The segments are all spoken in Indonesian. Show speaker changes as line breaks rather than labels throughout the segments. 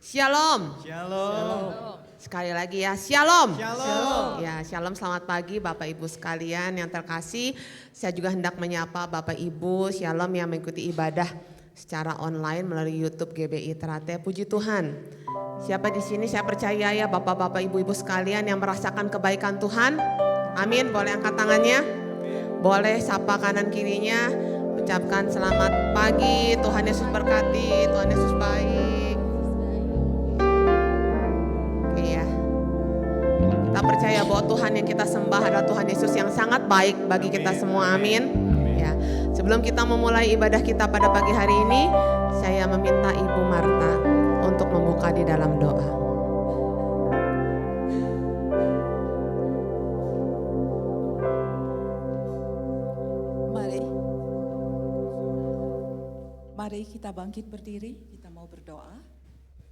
Shalom.
Shalom.
Sekali lagi ya, shalom.
Shalom.
Ya, shalom, selamat pagi Bapak Ibu sekalian yang terkasih. Saya juga hendak menyapa Bapak Ibu shalom yang mengikuti ibadah secara online melalui YouTube GBI Ternate. Puji Tuhan. Siapa di sini saya percaya ya Bapak-bapak Ibu-ibu sekalian yang merasakan kebaikan Tuhan. Amin. Boleh angkat tangannya? Boleh sapa kanan kirinya. Ucapkan selamat pagi. Tuhan Yesus berkati. Tuhan Yesus baik. Kita percaya bahwa Tuhan yang kita sembah adalah Tuhan Yesus yang sangat baik bagi kita semua. Amin. Ya, sebelum kita memulai ibadah kita pada pagi hari ini, saya meminta Ibu Marta untuk membuka di dalam doa.
Mari kita bangkit berdiri, kita mau berdoa,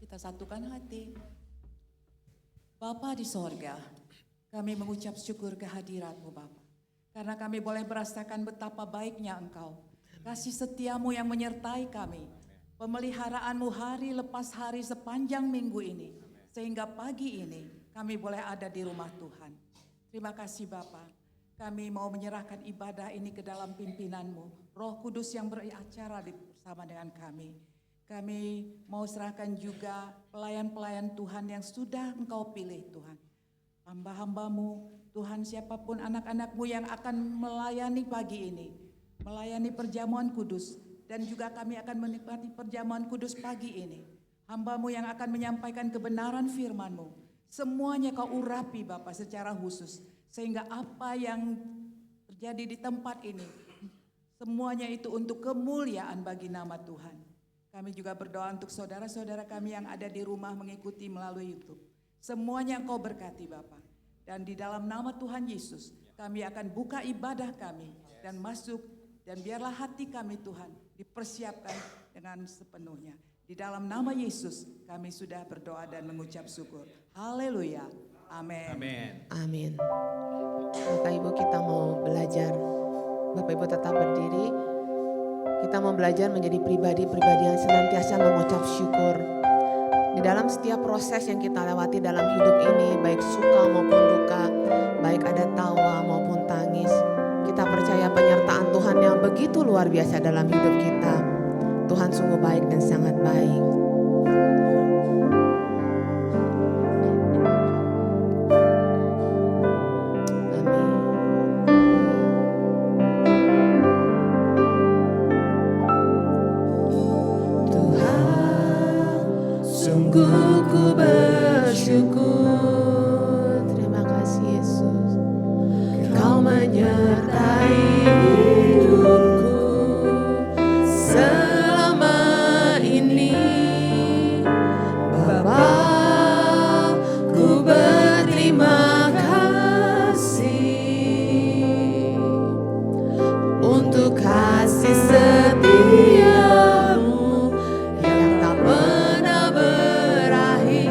kita satukan hati. Bapa di sorga, kami mengucap syukur kehadirat-Mu Bapa. Karena kami boleh merasakan betapa baiknya Engkau. Kasih setiamu yang menyertai kami. Pemeliharaanmu hari lepas hari sepanjang minggu ini. Sehingga pagi ini kami boleh ada di rumah Tuhan. Terima kasih Bapa. Kami mau menyerahkan ibadah ini ke dalam pimpinan-Mu. Roh Kudus yang beracara bersama dengan kami. Kami mau serahkan juga pelayan-pelayan Tuhan yang sudah Engkau pilih Tuhan. Hamba-hamba-Mu, Tuhan siapapun anak-anak-Mu yang akan melayani pagi ini. Melayani perjamuan kudus. Dan juga kami akan menikmati perjamuan kudus pagi ini. Hamba-Mu yang akan menyampaikan kebenaran firman-Mu. Semuanya Kau urapi Bapa secara khusus. Sehingga apa yang terjadi di tempat ini. Semuanya itu untuk kemuliaan bagi nama Tuhan. Kami juga berdoa untuk saudara-saudara kami yang ada di rumah mengikuti melalui YouTube. Semuanya Engkau berkati Bapa. Dan di dalam nama Tuhan Yesus, kami akan buka ibadah kami dan masuk. Dan biarlah hati kami Tuhan dipersiapkan dengan sepenuhnya. Di dalam nama Yesus kami sudah berdoa dan mengucap syukur. Haleluya. Amin.
Amin.
Amin. Bapak Ibu kita mau belajar. Bapak Ibu tetap berdiri. Kita mau belajar menjadi pribadi-pribadi yang senantiasa mengucap syukur. Di dalam setiap proses yang kita lewati dalam hidup ini, baik suka maupun duka, baik ada tawa maupun tangis, kita percaya penyertaan Tuhan yang begitu luar biasa dalam hidup kita. Tuhan sungguh baik dan sangat baik.
Ku bersyukur,
terima kasih Yesus.
Kau menyertai hidupku selama ini. Bapa, ku berterima kasih untuk kasih setia-Mu yang tak pernah berakhir.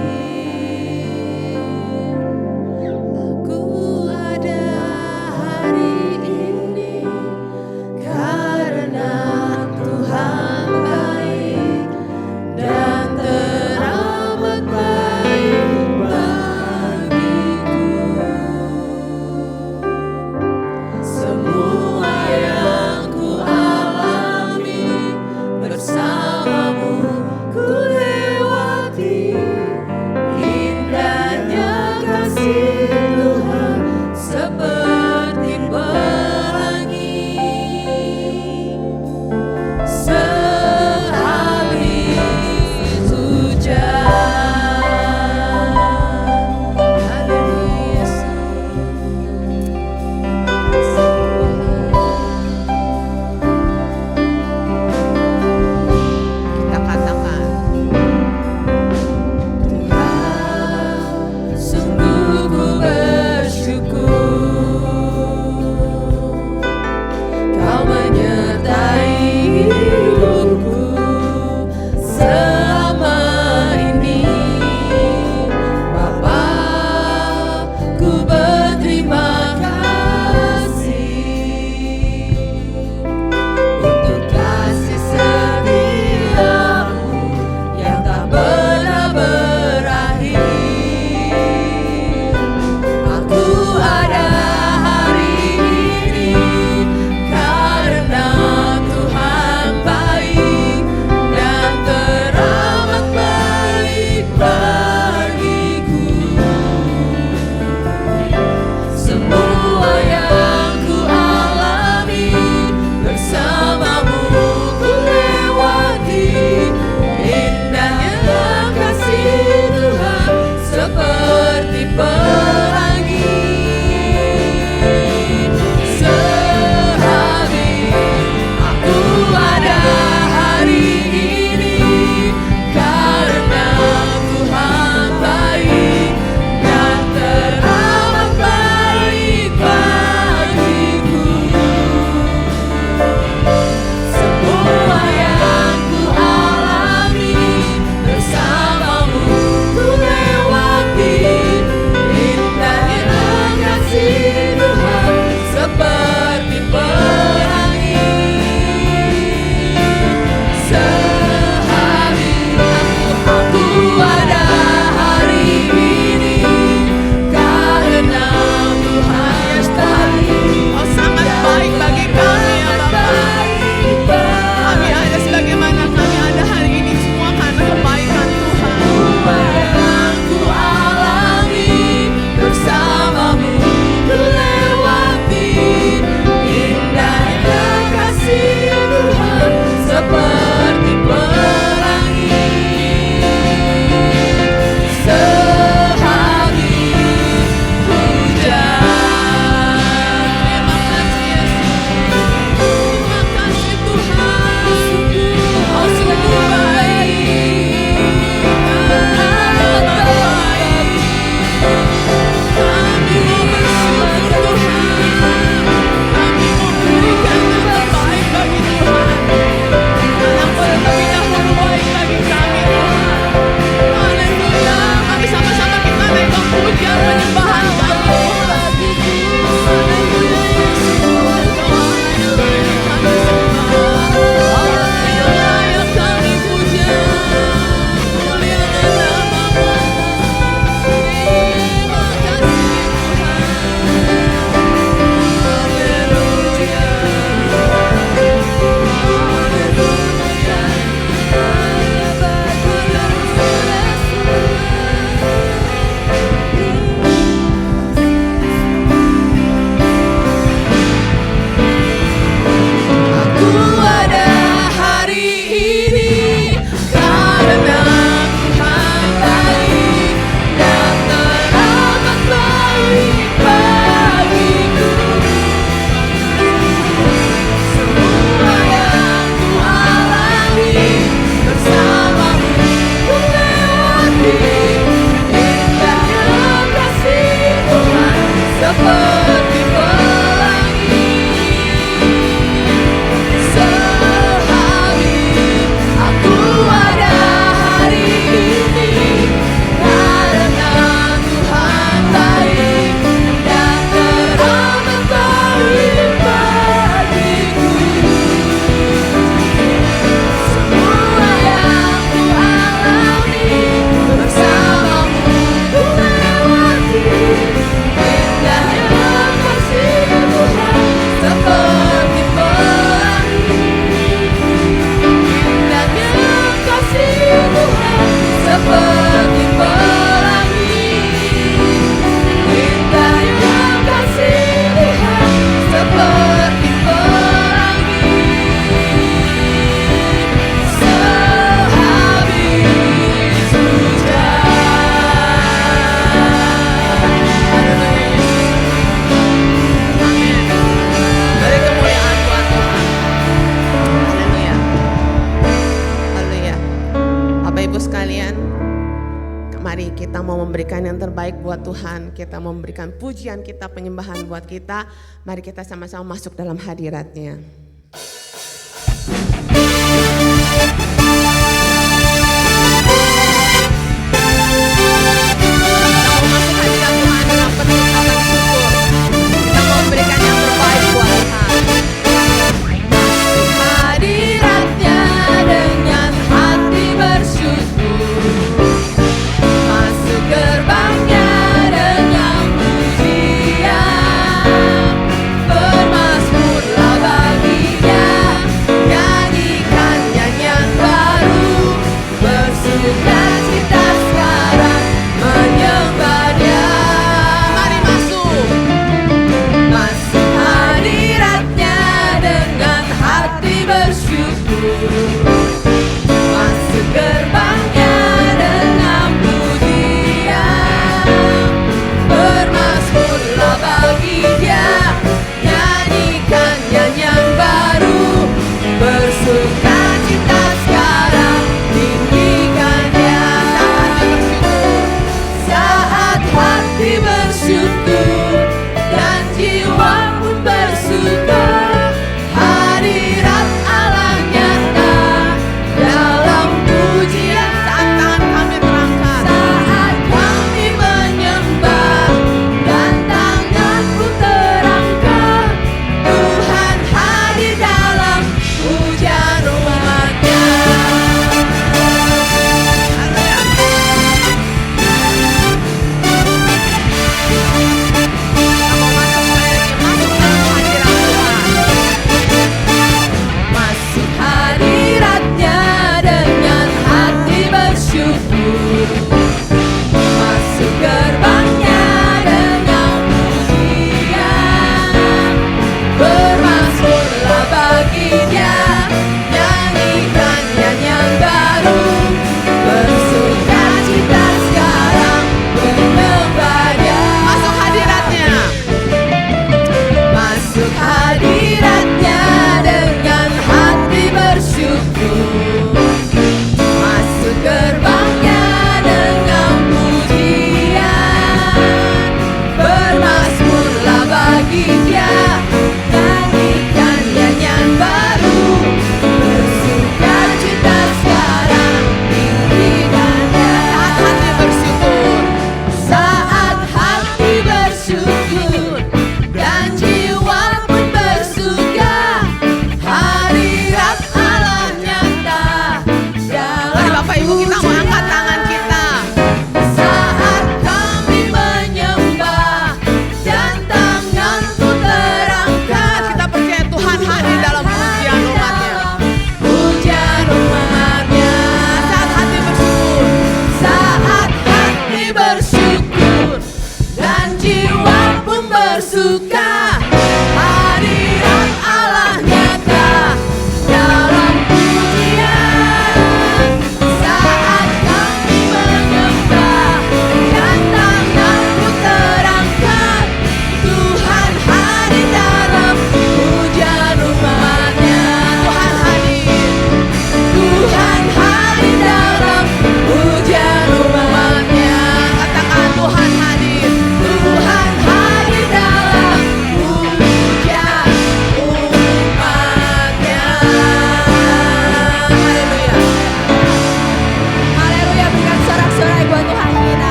Tuhan, kita memberikan pujian kita, penyembahan buat kita. Mari kita sama-sama masuk dalam hadirat-Nya.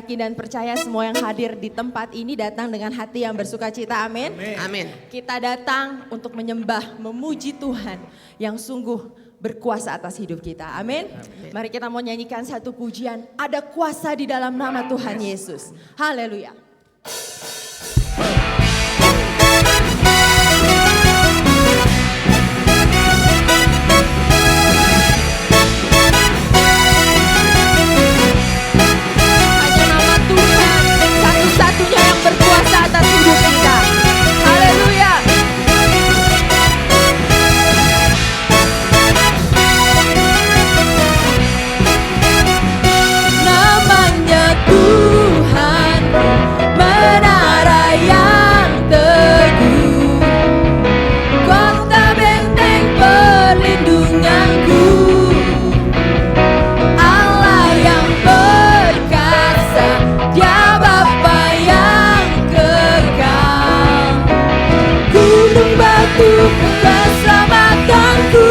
yakin dan percaya semua yang hadir di tempat ini datang dengan hati yang bersukacita. Amin.
Amin.
Kita datang untuk menyembah, memuji Tuhan yang sungguh berkuasa atas hidup kita. Amin. Mari kita mau nyanyikan satu pujian. Ada kuasa di dalam nama Tuhan Yesus. Haleluya. Satu-satunya yang berkuasa atas hidup kita. Haleluya.
Namanya Tuhan
batu keselamatanku.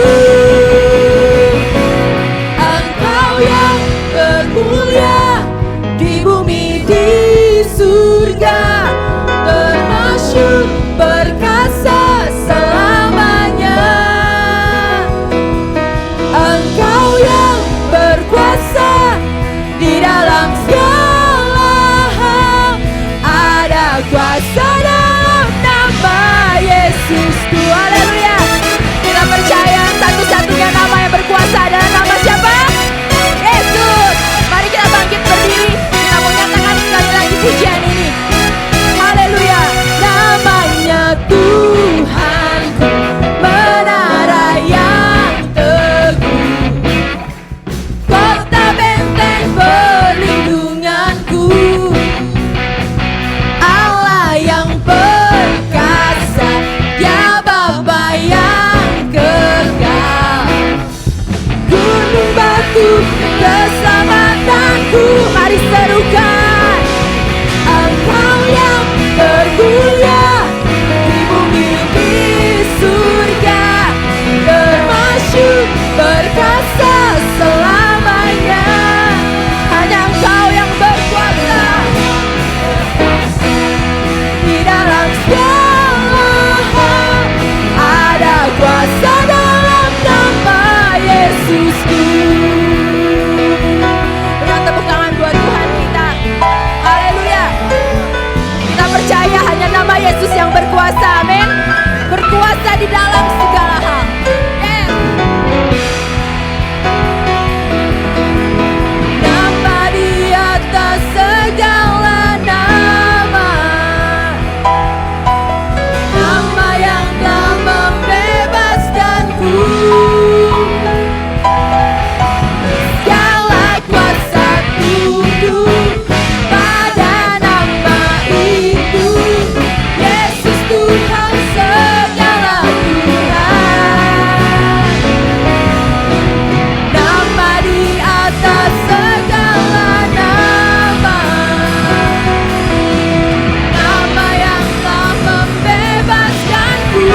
Engkau yang bermulia di bumi di surga, termasyur perkasa selamanya. Engkau yang berkuasa di dalam segala hal, ada kuasa dalam nama Yesusku. Haleluya. Kita percaya satu-satunya nama yang berkuasa adalah nama siapa? Yesus. Mari kita bangkit berdiri. Kita mau nyatakan sekali lagi pujian ini. Haleluya. Namanya Tuhanku, menara yang teguh, kota benteng perlindunganku, Allah yang perkasa, Dia Bapa yang kekal, gunung batu keselamatanku. Mari serukan, Engkau yang bermulia di bumi di surga, termasyur perkasa selamanya. Hanya Engkau yang berkuasa di dalam segala hal, ada kuasa dalam nama Yesusku. Berikan tepuk tangan buat Tuhan kita. Haleluya. Kita percaya hanya nama Yesus yang berkuasa. Amin. Berkuasa di dalam segala hal. Yes. Nama di atas segala nama, nama yang telah membebaskanku. Segala kuasa tunduk pada nama itu, Yesus Tuhan segala Tuhan. Nama di atas segala nama, nama yang telah membebaskanku.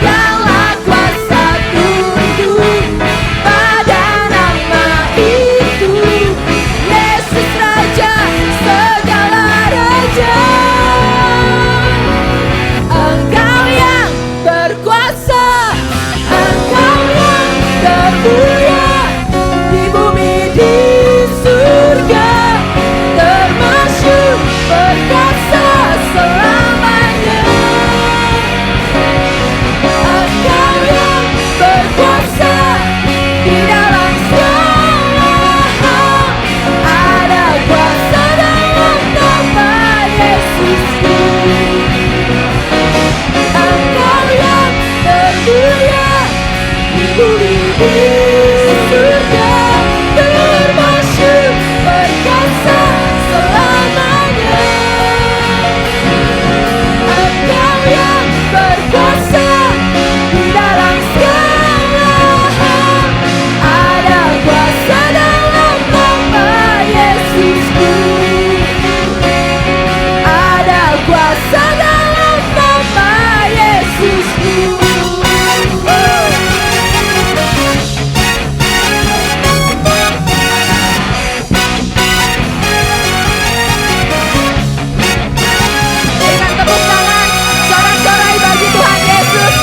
Segala kuasa tunduk pada nama itu, Yesus Raja segala raja. Engkau yang berkuasa, Engkau yang termulia di bumi di surga, termasyur perkasa selamanya. Engkau yang berkuasa di dalam segala hal, ada kuasa dalam nama Yesusku. Engkau yang termulia di bumi di surga, termasyur perkasa selamanya. Engkau yang berkuasa di dalam segala hal, ada kuasa dalam nama Yesusku. Ada kuasa dalam nama Yesusku. Berikan tepuk tangan, sorak-sorai bagi Tuhan Yesus.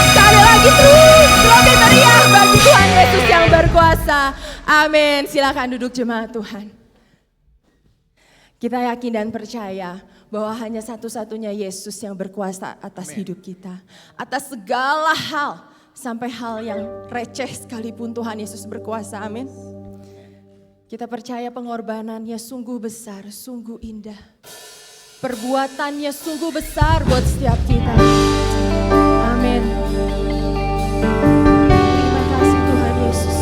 Sekali lagi terus lebih meriah bagi Tuhan Yesus yang berkuasa. Amin. Silakan duduk jemaat Tuhan. Kita yakin dan percaya bahwa hanya satu-satunya Yesus yang berkuasa atas hidup kita. Atas segala hal, sampai hal yang receh sekalipun Tuhan Yesus berkuasa. Amin. Kita percaya pengorbanannya sungguh besar, sungguh indah. Perbuatannya sungguh besar buat setiap kita. Amin. Terima kasih Tuhan Yesus.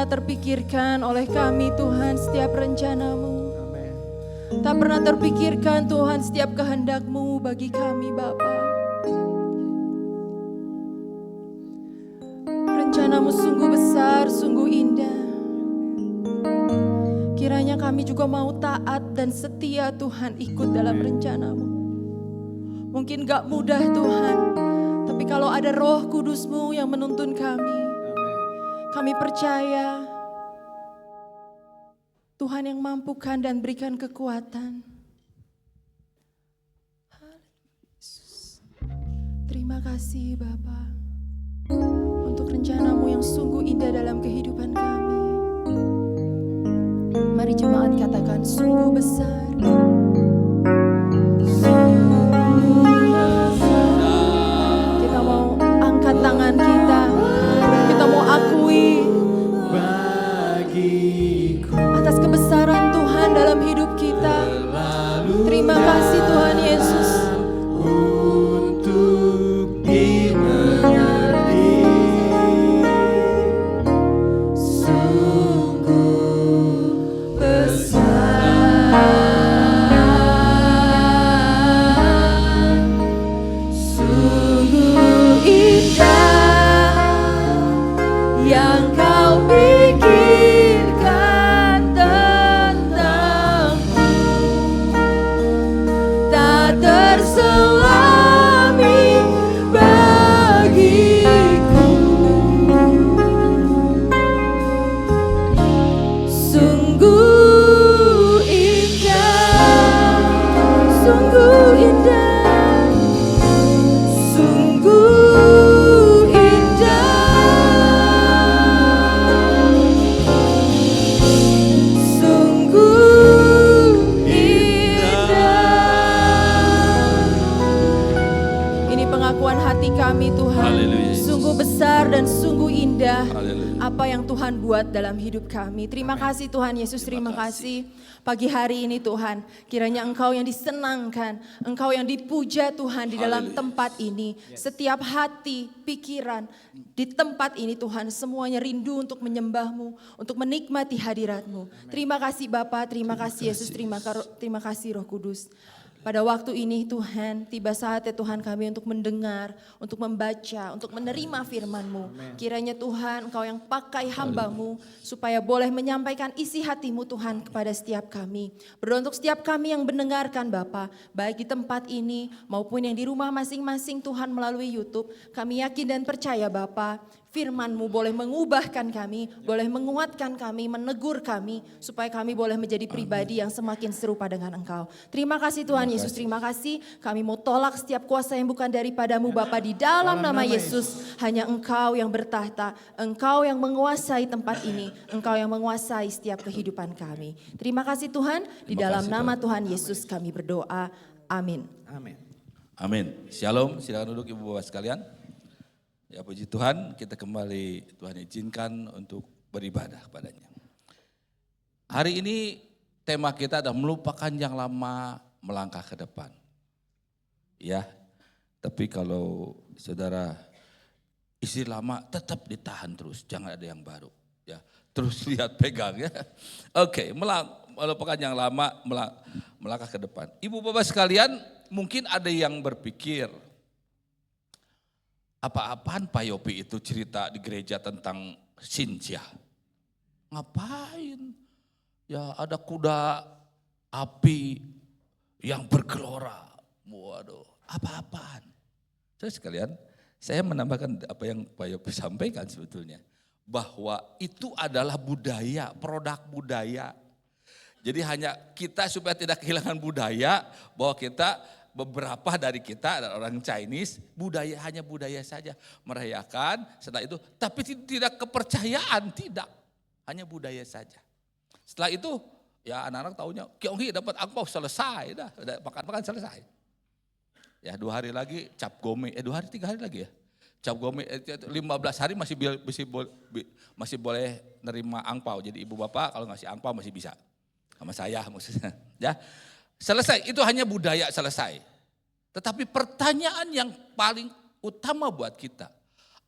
pernah terpikirkan oleh kami Tuhan setiap rencana-Mu. Tak pernah terpikirkan Tuhan setiap kehendak-Mu bagi kami Bapa. Rencana-Mu sungguh besar, sungguh indah. Kiranya kami juga mau taat dan setia Tuhan ikut dalam rencana-Mu. Mungkin gak mudah Tuhan, tapi kalau ada Roh Kudus-Mu yang menuntun kami percaya Tuhan yang mampukan dan berikan kekuatan. Terima kasih Bapa untuk rencana-Mu yang sungguh indah dalam kehidupan kami. Mari jemaat katakan sungguh besar. Kita mau angkat tangan kita. Kita mau akui atas kebesaran Tuhan dalam hidup kita. Terima kasih Tuhan Yesus.
Untuk dimengerti, sungguh besar, sungguh indah yang Kau pikirkan tentangku, tak terselami bagiku. Sungguh indah, sungguh indah, sungguh indah, sungguh indah.
Ini pengakuan hati kami Tuhan.
Haleluya.
Sungguh besar dan sungguh indah
Haleluya.
apa yang Tuhan buat dalam hidup kami. Terima kasih Tuhan Yesus, terima kasih. Pagi hari ini Tuhan, kiranya Engkau yang disenangkan, Engkau yang dipuja Tuhan di dalam
Haleluya.
tempat ini. Setiap hati, pikiran di tempat ini Tuhan, semuanya rindu untuk menyembah-Mu, untuk menikmati hadirat-Mu. Terima kasih Bapa, terima kasih Yesus, terima kasih Roh Kudus. Pada waktu ini Tuhan, tiba saatnya Tuhan kami untuk mendengar, untuk membaca, untuk menerima firman-Mu. Kiranya Tuhan Engkau yang pakai hamba-Mu supaya boleh menyampaikan isi hati-Mu Tuhan kepada setiap kami. Berdoa untuk setiap kami yang mendengarkan Bapa, baik di tempat ini maupun yang di rumah masing-masing Tuhan melalui YouTube. Kami yakin dan percaya Bapa, firman-Mu boleh mengubahkan kami, boleh menguatkan kami, menegur kami, supaya kami boleh menjadi pribadi yang semakin serupa dengan Engkau. Terima kasih Tuhan Yesus, terima kasih. Kami mau tolak setiap kuasa yang bukan daripada-Mu Bapa di dalam nama Yesus. Hanya Engkau yang bertahta, Engkau yang menguasai tempat ini, Engkau yang menguasai setiap kehidupan kami. Terima kasih Tuhan, di dalam nama Tuhan Yesus kami berdoa. Amin.
Amin. Shalom, silakan duduk Ibu Bapak sekalian. Ya puji Tuhan, kita kembali Tuhan izinkan untuk beribadah kepadanya. Hari ini tema kita adalah melupakan yang lama, melangkah ke depan. Ya, tapi kalau saudara istri lama tetap ditahan terus, jangan ada yang baru. Ya, terus lihat pegang ya. Oke, melupakan yang lama, melangkah ke depan. Ibu Bapak sekalian, mungkin ada yang berpikir, apa-apaan Pak Yopi itu cerita di gereja tentang Sinja? Ngapain? Ya ada kuda api yang bergelora. Waduh, apa-apaan? Terus sekalian, saya menambahkan apa yang Pak Yopi sampaikan sebetulnya. Bahwa itu adalah budaya, produk budaya. Jadi hanya kita supaya tidak kehilangan budaya, bahwa kita beberapa dari kita adalah orang Chinese, budaya hanya budaya saja. Merayakan setelah itu, tapi tidak kepercayaan, tidak. Hanya budaya saja. Setelah itu, ya anak-anak taunya, Kyonghi dapat angpau selesai, dah makan-makan selesai. Ya 2 hari lagi cap gome, 2 hari 3 hari lagi ya. Cap gome 15 hari masih boleh nerima angpau. Jadi ibu bapak kalau ngasih angpau masih bisa. Sama saya maksudnya. Ya. Selesai, itu hanya budaya selesai. Tetapi pertanyaan yang paling utama buat kita,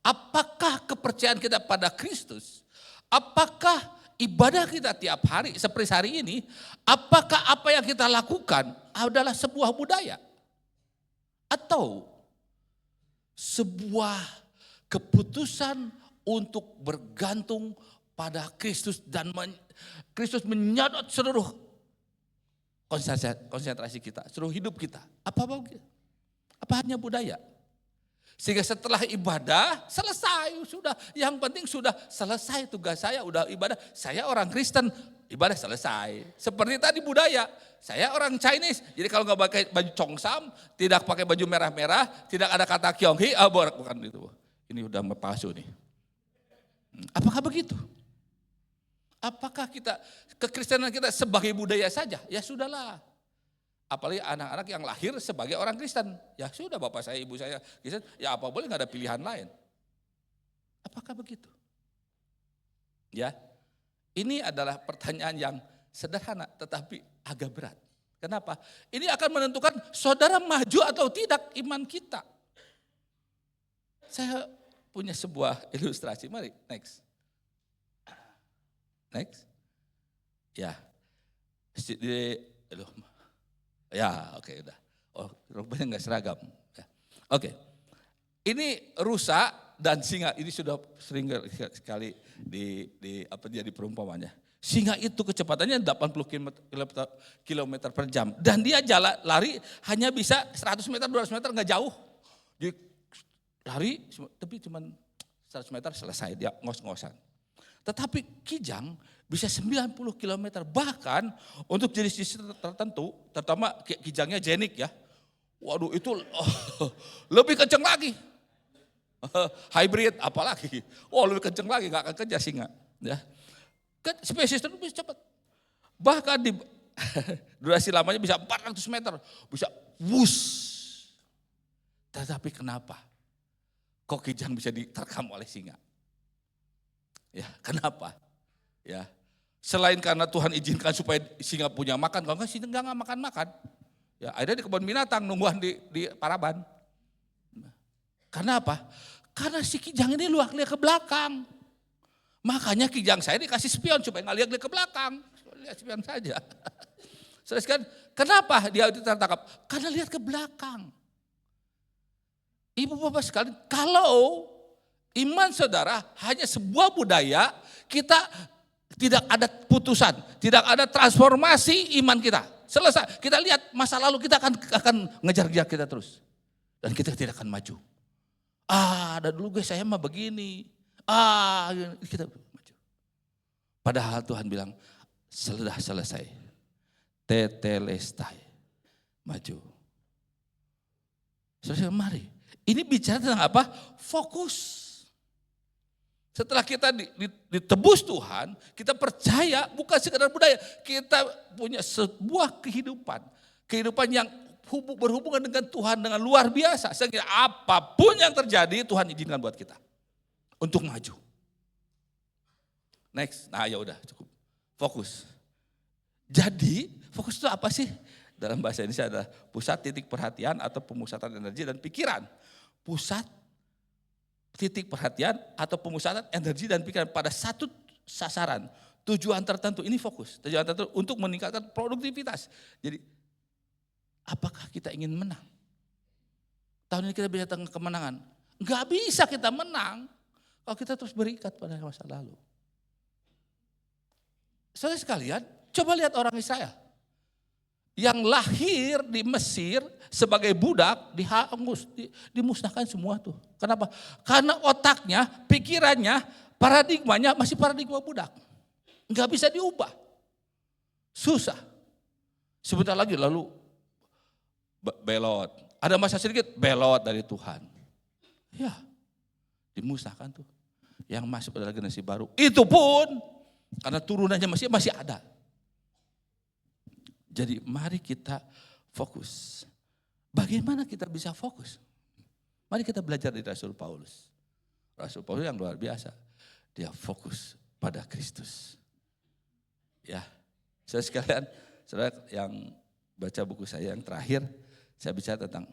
apakah kepercayaan kita pada Kristus, Apakah ibadah kita tiap hari seperti hari ini, apakah apa yang kita lakukan adalah sebuah budaya? Atau sebuah keputusan untuk bergantung pada Kristus dan Kristus menyedot seluruh konsentrasi kita, seluruh hidup kita. Apa hanya budaya? Sehingga setelah ibadah selesai, sudah yang penting sudah selesai tugas saya, udah ibadah. Saya orang Kristen, ibadah selesai. Seperti tadi budaya, saya orang Chinese, jadi kalau nggak pakai baju Chongsam, tidak pakai baju merah-merah, tidak ada kata Kyonghi, bukan itu. Ini udah palsu nih. Apakah begitu? Apakah kita kekristenan kita sebagai budaya saja? Ya sudahlah. Apalagi anak-anak yang lahir sebagai orang Kristen. Ya sudah bapak saya, ibu saya Kristen, ya apa boleh nggak ada pilihan lain. Apakah begitu? Ya, ini adalah pertanyaan yang sederhana tetapi agak berat. Kenapa? Ini akan menentukan saudara maju atau tidak iman kita. Saya punya sebuah ilustrasi, mari next. Next. Ya, ya, oke, udah. Oh, rupanya nggak seragam. Ya. Oke, ini rusa dan singa. Ini sudah sering sekali jadi perumpamannya. Singa itu kecepatannya 80 km per jam dan dia lari hanya bisa 100 meter, 200 meter nggak jauh. Dia lari, tapi cuma 100 meter selesai dia ngos-ngosan. Tetapi kijang bisa 90 km, bahkan untuk jenis-jenis tertentu, terutama kijangnya jenik ya. Waduh itu lebih kenceng lagi. Hybrid apalagi. Lebih kenceng lagi, gak akan kejar singa. Ya. Spesies itu bisa cepat. Bahkan di durasi lamanya bisa 400 meter, bisa wuss. Tetapi kenapa? Kok kijang bisa diterkam oleh singa? Ya, kenapa? Ya, selain karena Tuhan izinkan supaya singa punya makan, kalau enggak singa enggak makan-makan. Ya, akhirnya di kebun binatang nungguan di Paraban. Karena apa? Karena si kijang ini lihat ke belakang. Makanya kijang saya dikasih spion supaya nggak lihat ke belakang. Lihat spion saja. Kan, kenapa dia itu tertangkap? Karena lihat ke belakang. Ibu bapak sekalian, kalau iman saudara hanya sebuah budaya, kita tidak ada putusan, tidak ada transformasi iman kita. Selesai, kita lihat masa lalu kita akan ngejar-ngejar kita terus. Dan kita tidak akan maju. Ada dulu guys saya mah begini. Kita maju. Padahal Tuhan bilang, sudah selesai. Tetelestai. Maju. Selesai, mari. Ini bicara tentang apa? Fokus. Setelah kita ditebus Tuhan, kita percaya bukan sekedar budaya. Kita punya sebuah kehidupan. Kehidupan yang berhubungan dengan Tuhan dengan luar biasa. Sehingga apapun yang terjadi Tuhan izinkan buat kita. Untuk maju. Next, nah ya udah cukup. Fokus. Jadi fokus itu apa sih? Dalam bahasa Indonesia adalah pusat titik perhatian atau pemusatan energi dan pikiran. Pusat titik perhatian atau pemusatan energi dan pikiran pada satu sasaran, tujuan tertentu. Ini fokus, tujuan tertentu untuk meningkatkan produktivitas. Jadi apakah kita ingin menang? Tahun ini kita bisa datang kemenangan. Enggak bisa kita menang kalau kita terus berikat pada masa lalu. Saudara sekalian, coba lihat orang Israel. Yang lahir di Mesir sebagai budak dihangus, dimusnahkan semua tuh. Kenapa? Karena otaknya, pikirannya, paradigmanya masih paradigma budak. Enggak bisa diubah. Susah. Sebentar lagi lalu belot. Ada masa sedikit belot dari Tuhan. Ya, dimusnahkan tuh. Yang masuk adalah generasi baru. Itu pun karena turunannya masih ada. Jadi mari kita fokus. Bagaimana kita bisa fokus? Mari kita belajar dari Rasul Paulus. Rasul Paulus yang luar biasa. Dia fokus pada Kristus. Ya, saudara sekalian, saudara yang baca buku saya yang terakhir, saya bicara tentang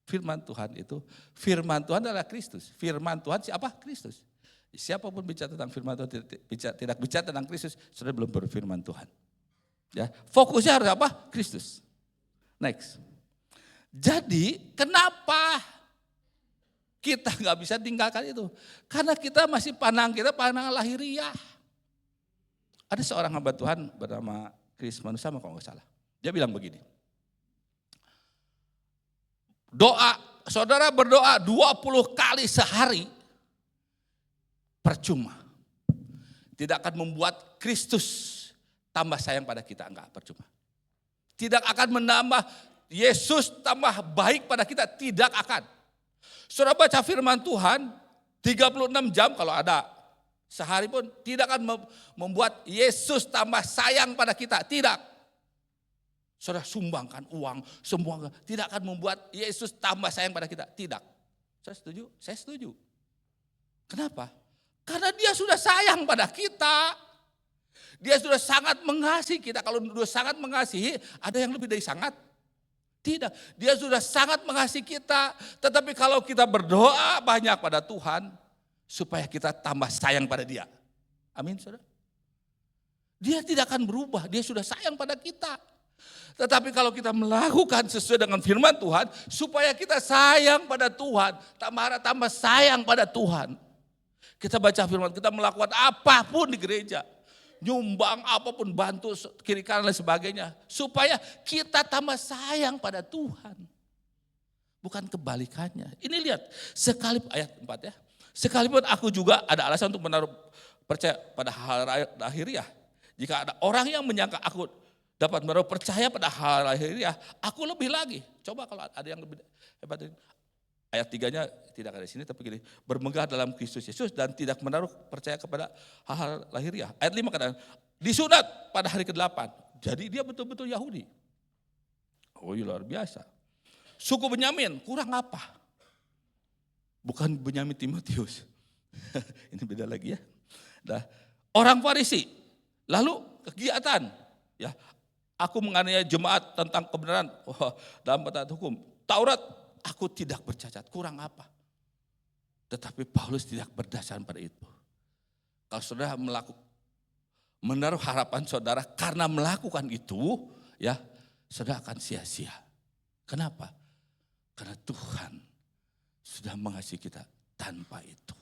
firman Tuhan itu. Firman Tuhan adalah Kristus. Firman Tuhan siapa? Kristus. Siapapun bicara tentang firman Tuhan, tidak bicara tentang Kristus, saudara belum berfirman Tuhan. Ya, fokusnya harus apa? Kristus. Next. Jadi kenapa kita nggak bisa tinggalkan itu? Karena kita masih pandangan lahiriah. Ada seorang hamba Tuhan bernama Chris Manusama kalau nggak salah. Dia bilang begini. Saudara berdoa 20 kali sehari percuma. Tidak akan membuat Kristus tambah sayang pada kita, enggak, percuma. Tidak akan menambah Yesus tambah baik pada kita, tidak akan. Saudara baca firman Tuhan 36 jam kalau ada sehari pun tidak akan membuat Yesus tambah sayang pada kita, tidak. Saudara sumbangkan uang, semua tidak akan membuat Yesus tambah sayang pada kita, tidak. Saya setuju? Saya setuju. Kenapa? Karena dia sudah sayang pada kita. Dia sudah sangat mengasihi kita. Kalau sudah sangat mengasihi, ada yang lebih dari sangat? Tidak. Dia sudah sangat mengasihi kita. Tetapi kalau kita berdoa banyak pada Tuhan, supaya kita tambah sayang pada Dia. Amin, saudara. Dia tidak akan berubah. Dia sudah sayang pada kita. Tetapi kalau kita melakukan sesuai dengan firman Tuhan, supaya kita sayang pada Tuhan, tambah sayang pada Tuhan. Kita baca firman, kita melakukan apapun di gereja. Nyumbang apapun, bantu kiri kanan dan sebagainya. Supaya kita tambah sayang pada Tuhan. Bukan kebalikannya. Ini lihat, ayat 4 ya. Sekalipun aku juga ada alasan untuk menaruh percaya pada hal lahiriah. Jika ada orang yang menyangka aku dapat menaruh percaya pada hal lahiriah, aku lebih lagi. Coba kalau ada yang lebih hebat. Ayat 3-nya tidak ada di sini, tapi gini, bermegah dalam Kristus Yesus dan tidak menaruh percaya kepada hal-hal lahiriah. Ayat 5 katakan, disunat pada hari ke-8. Jadi dia betul-betul Yahudi. Oh iya, luar biasa. Suku Benyamin, kurang apa? Bukan Benyamin Timotius. Ini beda lagi ya. Nah, orang Farisi, lalu kegiatan. Ya, aku menganiaya jemaat tentang kebenaran dalam pertanyaan hukum. Taurat, aku tidak bercacat, kurang apa? Tetapi Paulus tidak berdasarkan pada itu. Kalau saudara menaruh harapan saudara karena melakukan itu, ya saudara akan sia-sia. Kenapa? Karena Tuhan sudah mengasihi kita tanpa itu.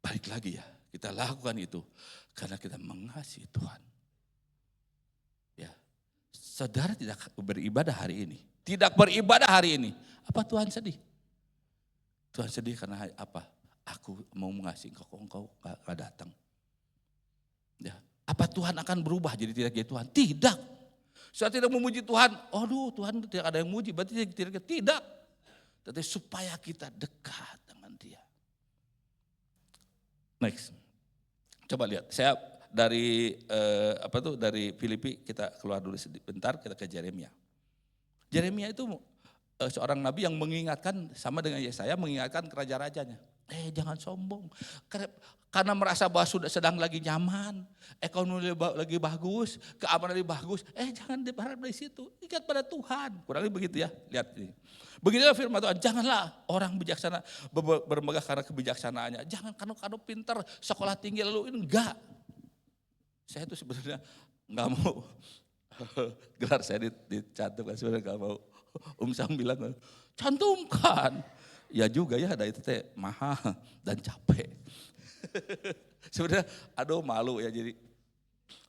Balik lagi ya, kita lakukan itu karena kita mengasihi Tuhan. Ya, saudara tidak beribadah hari ini. Tidak beribadah hari ini. Apa Tuhan sedih? Tuhan sedih karena apa? Aku mau mengasihi engkau gak datang. Ya. Apa Tuhan akan berubah jadi tidak jadi Tuhan? Tidak. Saya tidak memuji Tuhan. Aduh, Tuhan tidak ada yang muji. Berarti tidak. Tetapi supaya kita dekat dengan Dia. Next. Coba lihat. Saya dari dari Filipi kita keluar dulu sebentar, kita ke Yeremia. Yeremia itu seorang nabi yang mengingatkan sama dengan Yesaya, mengingatkan raja-rajanya. Jangan sombong. Karena merasa bahwa sudah sedang lagi nyaman, ekonomi lagi bagus, keamanan lagi bagus. Jangan berharap dari situ. Ingat pada Tuhan. Kurang lebih begitu ya. Lihat ini. Beginilah firman Tuhan. Janganlah orang bijaksana bermegah karena kebijaksanaannya. Jangan karena pintar, sekolah tinggi lalu ini enggak. Saya itu sebenarnya enggak mau gelar saya dicantumkan, sebenarnya enggak mau. Sam bilang, cantumkan. Ya juga ya, ada itu teh mahal dan capek. Sebenarnya aduh malu ya, jadi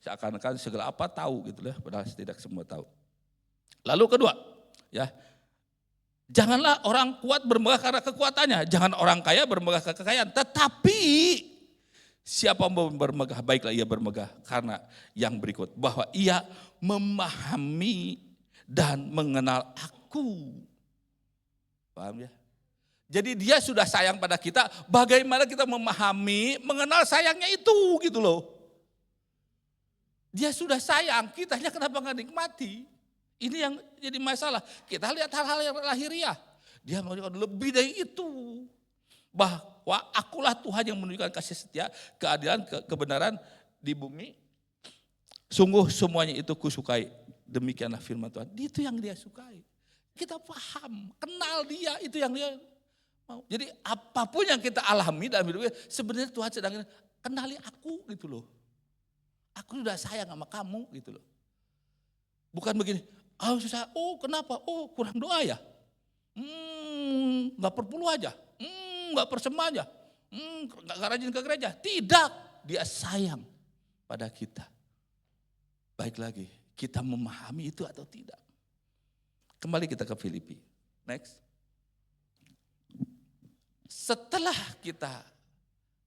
seakan-akan segala apa tahu gitu lah, padahal tidak semua tahu. Lalu kedua, ya, janganlah orang kuat bermegah karena kekuatannya, jangan orang kaya bermegah karena kekayaan, tetapi siapa mau bermegah, baiklah ia bermegah karena yang berikut, bahwa ia memahami dan mengenal aku. Paham ya? Jadi dia sudah sayang pada kita, bagaimana kita memahami, mengenal sayangnya itu gitu loh. Dia sudah sayang, kitanya kenapa gak nikmati? Ini yang jadi masalah. Kita lihat hal-hal yang lahiriah. Dia mau lebih dari itu. Bahwa akulah Tuhan yang menunjukkan kasih setia, keadilan, kebenaran di bumi. Sungguh semuanya itu kusukai. Demikianlah firman Tuhan. Itu yang dia sukai. Kita paham, kenal dia, itu yang dia. mau. Jadi apapun yang kita alami dalam hidup kita, sebenarnya Tuhan sedang kenali aku gitu loh. Aku sudah sayang sama kamu gitu loh. Bukan begini, susah, kenapa? Kurang doa ya? Gak perpuluh aja, gak persembah aja, gak rajin ke gereja. Tidak, dia sayang pada kita. Baik lagi, kita memahami itu atau tidak. Kembali kita ke Filipi. Next. Setelah kita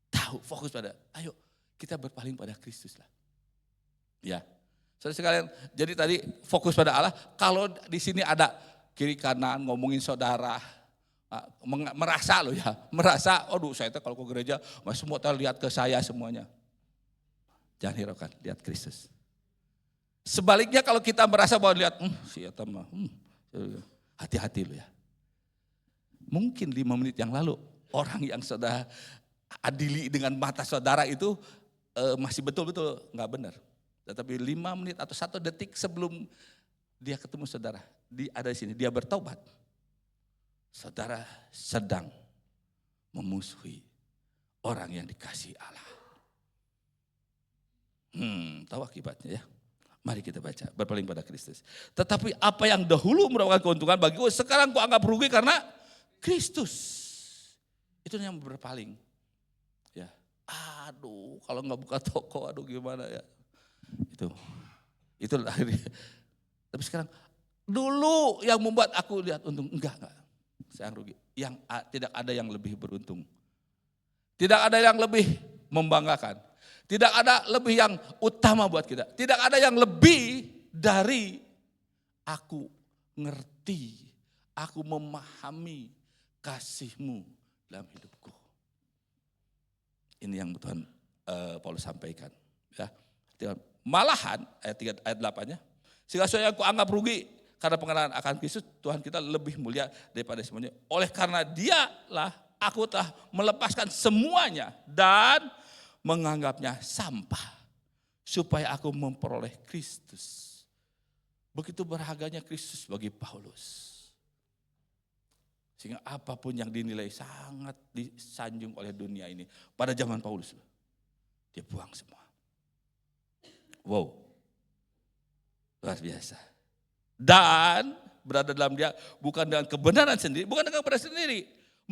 tahu, fokus pada, ayo kita berpaling pada Kristus lah. Ya, saudara sekalian, jadi tadi fokus pada Allah. Kalau di sini ada kiri kanan ngomongin saudara, merasa loh ya, merasa, saya itu kalau ke gereja, semua terlihat ke saya semuanya. Jangan hiraukan, lihat Kristus. Sebaliknya kalau kita merasa bahwa lihat, si Eta mah, hati-hati loh ya. Mungkin 5 menit yang lalu orang yang saudara adili dengan mata saudara itu masih betul-betul nggak benar. Tetapi 5 menit atau 1 detik sebelum dia ketemu saudara, ada di sini, dia bertobat. Saudara sedang memusuhi orang yang dikasihi Allah. Tahu akibatnya ya. Mari kita baca, berpaling pada Kristus. Tetapi apa yang dahulu merupakan keuntungan bagiku, sekarang ku anggap rugi karena Kristus. Itu yang berpaling. Ya, kalau nggak buka toko, gimana ya? Itu akhirnya. Tapi sekarang dulu yang membuat aku lihat untung, enggak, saya rugi. Yang tidak ada yang lebih beruntung, tidak ada yang lebih membanggakan, tidak ada lebih yang utama buat kita, tidak ada yang lebih dari aku ngerti, aku memahami kasih-Mu dalam hidupku. Ini yang Tuhan Paulus sampaikan. Ya. Malahan ayat 8-nya, sehingga saya aku anggap rugi karena pengenalan akan Kristus, Tuhan kita lebih mulia daripada semuanya. Oleh karena Dialah aku telah melepaskan semuanya dan menganggapnya sampah supaya aku memperoleh Kristus. Begitu berharganya Kristus bagi Paulus. Sehingga apapun yang dinilai sangat disanjung oleh dunia ini, pada zaman Paulus, dia buang semua. Wow, luar biasa. Dan berada dalam Dia bukan dengan kebenaran sendiri, bukan dengan kebenaran sendiri.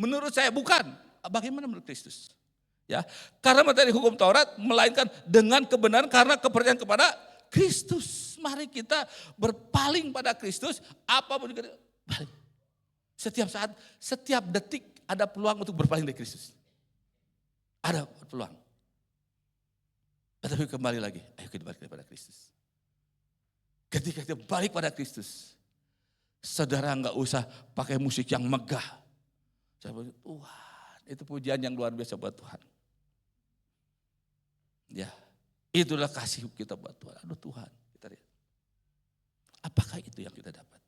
Menurut saya bukan. Bagaimana menurut Kristus? Ya, karena materi hukum Taurat melainkan dengan kebenaran karena kepercayaan kepada Kristus. Mari kita berpaling pada Kristus, apapun juga balik. Setiap saat, setiap detik ada peluang untuk berpaling dari Kristus. Ada peluang. Tetapi kembali lagi, ayo kita balik kepada Kristus. Ketika kita balik pada Kristus, saudara enggak usah pakai musik yang megah. Tuhan, itu pujian yang luar biasa buat Tuhan. Ya, itulah kasih kita buat Tuhan. Aduh Tuhan, kita lihat. Apakah itu yang kita dapat?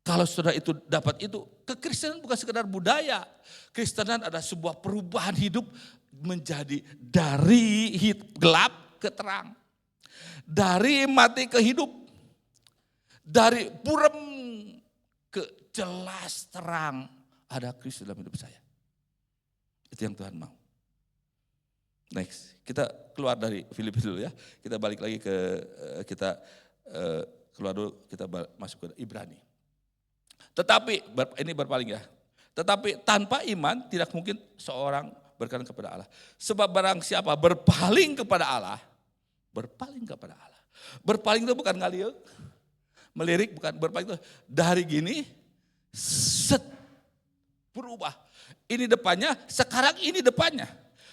Kalau saudara itu dapat itu, kekristenan bukan sekedar budaya. Kristenan adalah sebuah perubahan hidup menjadi dari gelap ke terang. Dari mati ke hidup. Dari buram ke jelas terang. Ada Kristus dalam hidup saya. Itu yang Tuhan mau. Next, kita keluar dari Filipi dulu ya. Kita balik lagi ke, keluar dulu, kita masuk ke Ibrani. Tetapi, ini berpaling ya. Tetapi tanpa iman tidak mungkin seorang berkenan kepada Allah. Sebab barang siapa berpaling kepada Allah, berpaling kepada Allah. Berpaling itu bukan ngaliuk, melirik, bukan berpaling itu dari gini, berubah. Ini depannya, sekarang ini depannya.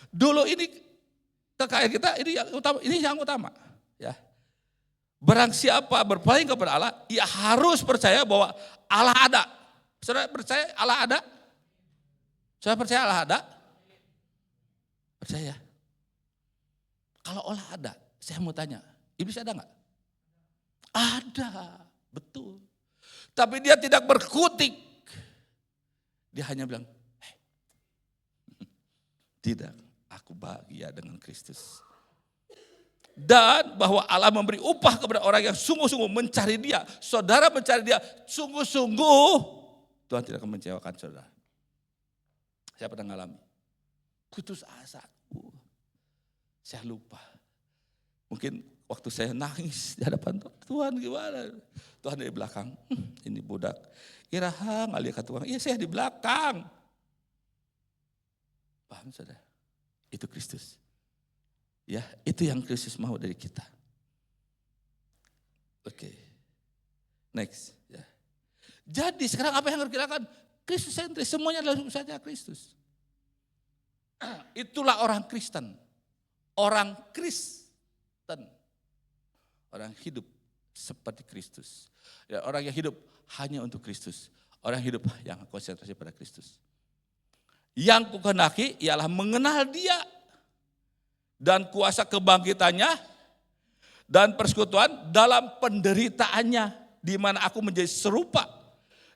Dulu ini kekayaan kita, ini yang utama. Ya. Barang siapa berpaling kepada Allah, ia harus percaya bahwa Allah ada. Saudara percaya Allah ada? Saudara percaya Allah ada? Percaya. Kalau Allah ada, saya mau tanya, iblis ada enggak? Ada, betul. Tapi dia tidak berkutik. Dia hanya bilang, tidak, aku bahagia dengan Kristus. Dan bahwa Allah memberi upah kepada orang yang sungguh-sungguh mencari Dia. Saudara mencari Dia sungguh-sungguh, Tuhan tidak akan mengecewakan saudara. Saya pernah ngalami. Putus asa. Saya lupa. Mungkin waktu saya nangis di hadapan Tuhan gimana. Tuhan dari belakang, ini budak. Iraha ngalir ke Tuhan, iya saya di belakang. Paham saudara? Itu Kristus. Ya, itu yang Kristus mau dari kita. Oke. Next. Ya. Jadi sekarang apa yang harus kita lakukan? Kristus sentris, semuanya adalah saja Kristus. Itulah orang Kristen. Orang Kristen. Orang hidup seperti Kristus. Ya, orang yang hidup hanya untuk Kristus. Orang yang hidup yang konsentrasi pada Kristus. Yang kukehendaki ialah mengenal Dia dan kuasa kebangkitannya dan persekutuan dalam penderitaannya, di mana aku menjadi serupa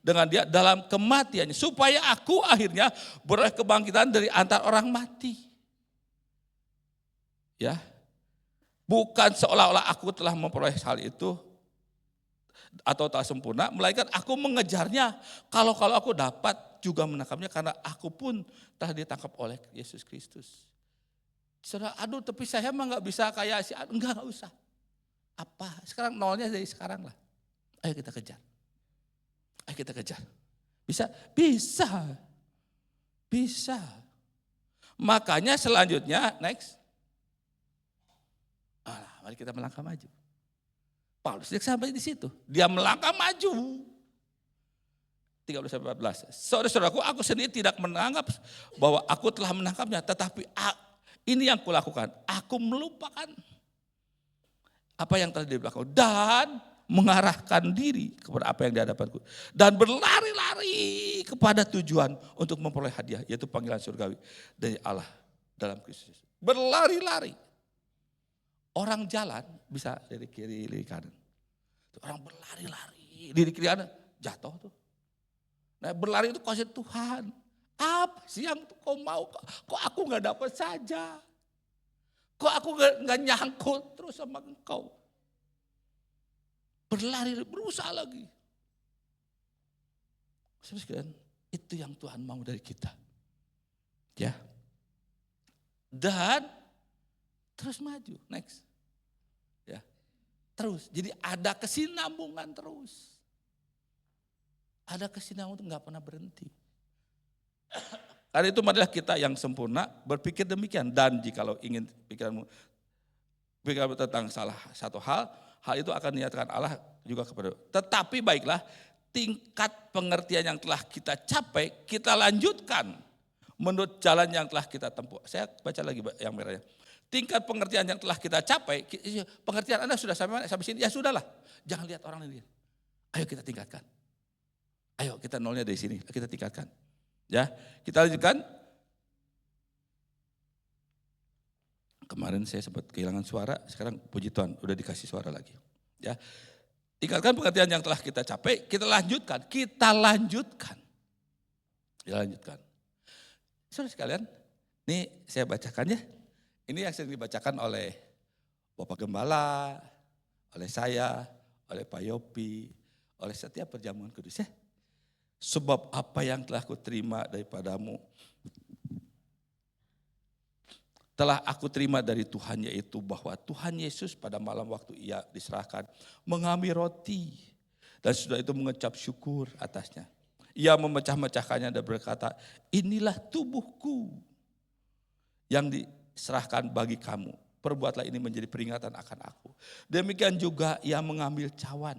dengan Dia dalam kematiannya, supaya aku akhirnya beroleh kebangkitan dari antara orang mati. Ya, bukan seolah-olah aku telah memperoleh hal itu atau telah sempurna, melainkan aku mengejarnya. Kalau aku dapat juga menangkapnya, karena aku pun telah ditangkap oleh Yesus Kristus. Saudara, aduh tapi saya mah nggak bisa kayak si enggak usah. Apa? Sekarang nolnya dari sekarang lah. Ayo kita kejar. Ayo kita kejar. Bisa? Bisa. Bisa. Makanya selanjutnya, next. Mari kita melangkah maju. Paulus sampai di situ. Dia melangkah maju. 13-14. Saudara-saudaraku, aku sendiri tidak menganggap bahwa aku telah menangkapnya. Tetapi ini yang kulakukan. Aku melupakan apa yang telah di belakang. Dan mengarahkan diri kepada apa yang di hadapanku. Dan berlari-lari kepada tujuan untuk memperoleh hadiah. Yaitu panggilan surgawi dari Allah dalam Kristus. Berlari-lari. Orang jalan bisa dari kiri, dari kanan. Orang berlari-lari, dari kiri kanan jatuh tuh. Nah, berlari itu konsep Tuhan. Apa sih yang kau mau? Kok aku nggak dapat saja? Kok aku nggak nyangkut terus sama engkau? Berlari, berusaha lagi. Saudara, itu yang Tuhan mau dari kita. Ya. Dan terus maju, next. Ya. Terus, jadi ada kesinambungan terus. Ada kesinambungan nggak pernah berhenti. Karena itu marilah kita yang sempurna berpikir demikian. Dan jikalau ingin pikiranmu tentang salah satu hal itu akan dinyatakan Allah juga kepada. Tetapi baiklah, tingkat pengertian yang telah kita capai, kita lanjutkan menurut jalan yang telah kita tempuh. Saya baca lagi yang merahnya. Tingkat pengertian yang telah kita capai, pengertian Anda sudah sampai sini, ya sudahlah. Jangan lihat orang lain. Ayo kita tingkatkan. Ayo kita nolnya dari sini, kita tingkatkan. Ya, kita lanjutkan. Kemarin saya sempat kehilangan suara, sekarang puji Tuhan udah dikasih suara lagi. Ya, tingkatkan pengertian yang telah kita capai, kita lanjutkan. Saudara sekalian, ini saya bacakan ya. Ini yang sering dibacakan oleh Bapak Gembala, oleh saya, oleh Pak Yopi, oleh setiap perjamuan kudus ya. Sebab apa yang telah kuterima daripadamu, telah aku terima dari Tuhan, yaitu bahwa Tuhan Yesus pada malam waktu Ia diserahkan mengambil roti dan sudah itu mengucap syukur atasnya. Ia memecah-mecahkannya dan berkata, inilah tubuhku yang diserahkan bagi kamu. Perbuatlah ini menjadi peringatan akan aku. Demikian juga Ia mengambil cawan.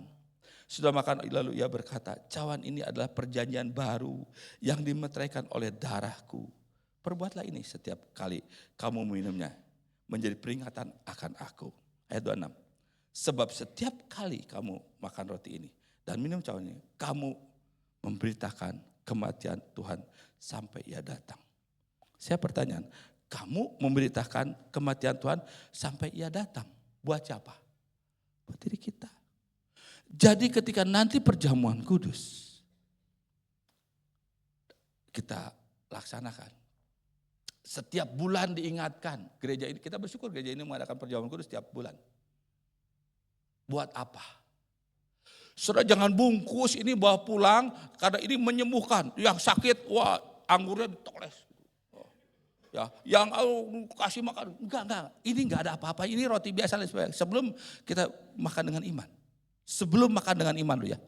Sudah makan lalu Ia berkata, cawan ini adalah perjanjian baru yang dimeteraikan oleh darahku. Perbuatlah ini setiap kali kamu minumnya menjadi peringatan akan aku. Ayat 26. Sebab setiap kali kamu makan roti ini dan minum cawan ini, kamu memberitakan kematian Tuhan sampai Ia datang. Saya pertanyaan, kamu memberitakan kematian Tuhan sampai Ia datang. Buat siapa? Buat diri kita. Jadi ketika nanti perjamuan kudus kita laksanakan. Setiap bulan diingatkan. Gereja ini, kita bersyukur gereja ini mengadakan perjamuan kudus setiap bulan. Buat apa? Saudara jangan bungkus ini bawa pulang karena ini menyembuhkan. Yang sakit, wah anggurnya ditoles. Ya, yang kasih makan. Enggak. Ini enggak ada apa-apa. Ini roti biasa. Sebelum kita makan dengan iman. Sebelum makan dengan iman dulu ya.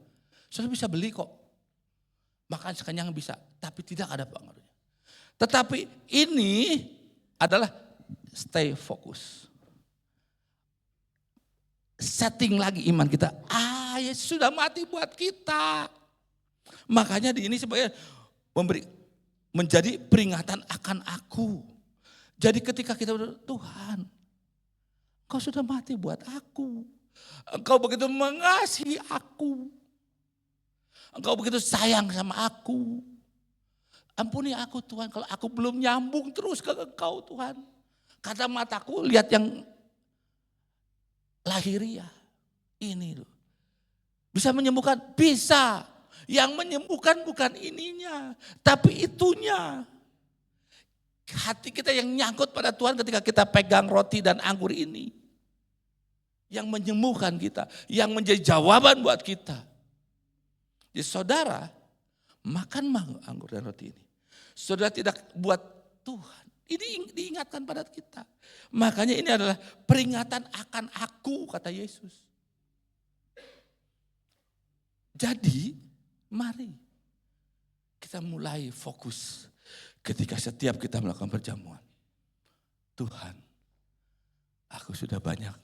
Saudara bisa beli kok. Makan sekenyang bisa. Tapi tidak ada pengaruhnya. Tetapi ini adalah stay fokus. Setting lagi iman kita. Yesus sudah mati buat kita. Makanya di ini sebagai menjadi peringatan akan aku. Jadi ketika kita berdoa, Tuhan, Engkau sudah mati buat aku. Engkau begitu mengasihi aku. Engkau begitu sayang sama aku. Ampuni aku Tuhan kalau aku belum nyambung terus ke Engkau Tuhan. Kata mataku lihat yang lahiriah. Ini loh. Bisa menyembuhkan? Bisa. Yang menyembuhkan bukan ininya, tapi itunya. Hati kita yang nyangkut pada Tuhan ketika kita pegang roti dan anggur ini. Yang menyembuhkan kita, yang menjadi jawaban buat kita. Jadi saudara, makan anggur dan roti ini. Saudara tidak buat Tuhan, ini diingatkan pada kita. Makanya ini adalah peringatan akan aku, kata Yesus. Jadi, mari kita mulai fokus ketika setiap kita melakukan perjamuan. Tuhan, aku sudah banyak